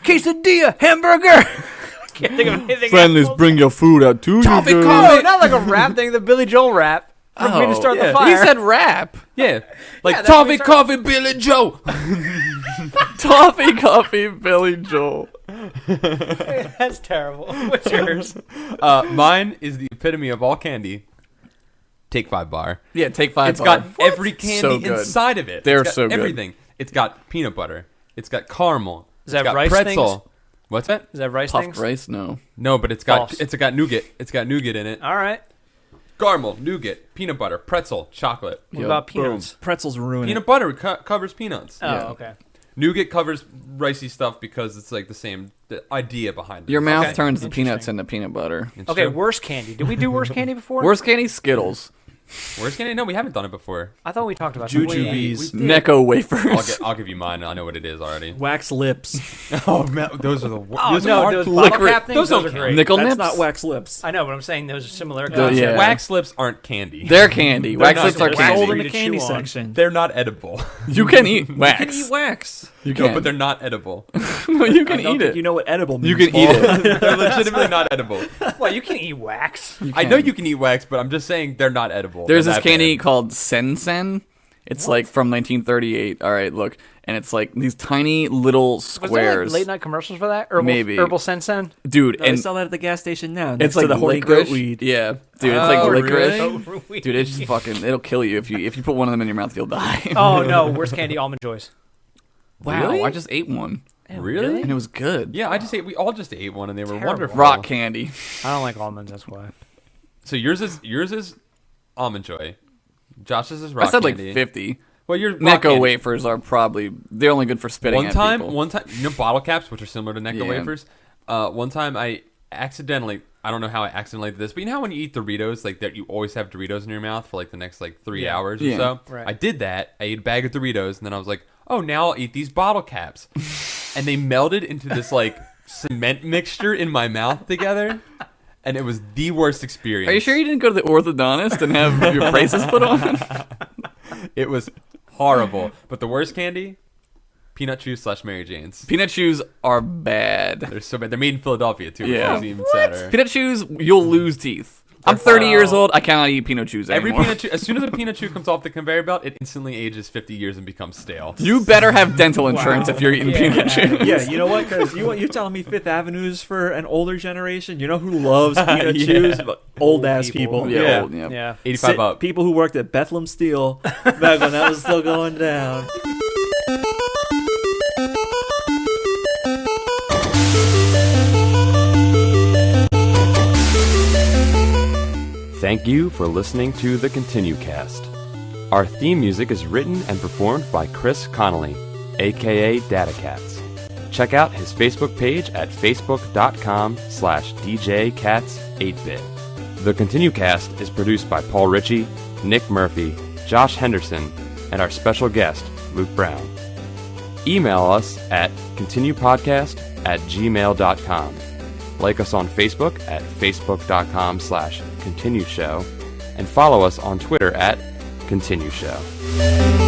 Quesadilla, hamburger. Can't think of anything. Friendlies, else. bring your food out to Toffee you. No, not like a rap thing. The Billy Joel rap. For me to start the fire. He said rap. Yeah, like that's Toffee what we Coffee Billy Joe. Toffee, coffee, Billy Joel. That's terrible. What's yours? Mine is the epitome of all candy. Take 5 bar. Yeah, take 5 It's got every candy So good. inside of it. They're It's got so good. everything. It's got peanut butter. It's got caramel. Is that it's got rice pretzel. things? What's that? Is that rice Puffed things? rice? No. No, but it's got False. it's got nougat. It's got nougat in it. All right. Caramel, nougat, peanut butter, pretzel, chocolate. What Yo, about boom. peanuts? Pretzels ruin Peanut it. butter covers peanuts. Oh, Yeah. okay. Nougat covers ricey stuff because it's like the idea behind it. Your mouth Okay. turns the peanuts Interesting. into peanut butter. It's Okay, true. worst candy. Did we do worst candy before? Worst candy? Skittles. Where's candy? No, we haven't done it before. I thought we talked about Jujubes. that. Necco wafers. I'll give you mine. I know what it is already. Wax lips. Oh man, those are the worst. Oh, those no, are those hard- bottle cap things, those those don't are count. great. Nickel That's nips? not wax lips. I know, but I'm saying those are similar. Yeah. Wax lips aren't candy. They're candy. They're Wax not lips are wax Sold candy. in Free the to candy chew on. section. They're not edible. You can eat You wax. can eat wax. You No, can. but they're not edible. No, you I can don't eat think it. you know what edible means. You can eat Paul. it. They're legitimately not edible. Well, you can eat wax. I know you can eat wax, but I'm just saying they're not edible. There's They're this that candy bad. called Sen. It's like from 1938. All right, look, and it's like these tiny little Was there squares, like late night commercials for that? Maybe. Herbal Sensen? dude. No, they And sell that at the gas station now. it's next like to the horny licorice. goat weed. Yeah, dude, it's like Oh, licorice. really? Dude, it's just fucking. It'll kill you if you put one of them in your mouth. You'll die. Oh no, worst candy, almond joys. Wow, Really? I just ate one, Ew, Really? and it was good. Yeah, we all just ate one and they were Terrible. wonderful. Rock candy. I don't like almonds. That's why. So yours is almond joy. Josh's is rock I said candy. like 50. Well, your rock Necco candy. wafers are probably they're only good for spitting One at time, people. you know bottle caps, which are similar to Necco Yeah. wafers. One time I accidentally, I don't know how I accidentally did this, but you know how when you eat Doritos, like that you always have Doritos in your mouth for like the next like 3 Yeah. hours or Yeah. so. Right. I did that. I ate a bag of Doritos, and then I was like, oh, now I'll eat these bottle caps, and they melted into this like cement mixture in my mouth together, and it was the worst experience. Are you sure you didn't go to the orthodontist and have your braces put on? It was horrible. But the worst candy, peanut chews / Mary Jane's. Peanut chews are bad. They're so bad. They're made in Philadelphia too. Yeah. Which is even sadder. Peanut chews, you'll lose teeth. I'm 30 years old. I cannot eat peanut chews Every anymore. peanut chew, as soon as a peanut chew comes off the conveyor belt, it instantly ages 50 years and becomes stale. You better have dental insurance if you're eating Yeah. peanut chews. Yeah, you know what? Because you're telling me Fifth Avenue's for an older generation. You know who loves peanut Yeah. chews? Old ass people. people. Yeah, old, yeah. Yeah. 85 up. People who worked at Bethlehem Steel back when that was still going down. Thank you for listening to the ContinueCast. Our theme music is written and performed by Chris Connolly, aka DataCats. Check out his Facebook page at facebook.com/DJCats8bit. The ContinueCast is produced by Paul Ritchey, Nick Murphy, Josh Henderson, and our special guest, Luke Brown. Email us at ContinuePodcast@gmail.com. Like us on Facebook at facebook.com/ContinueShow, and follow us on Twitter at ContinueShow.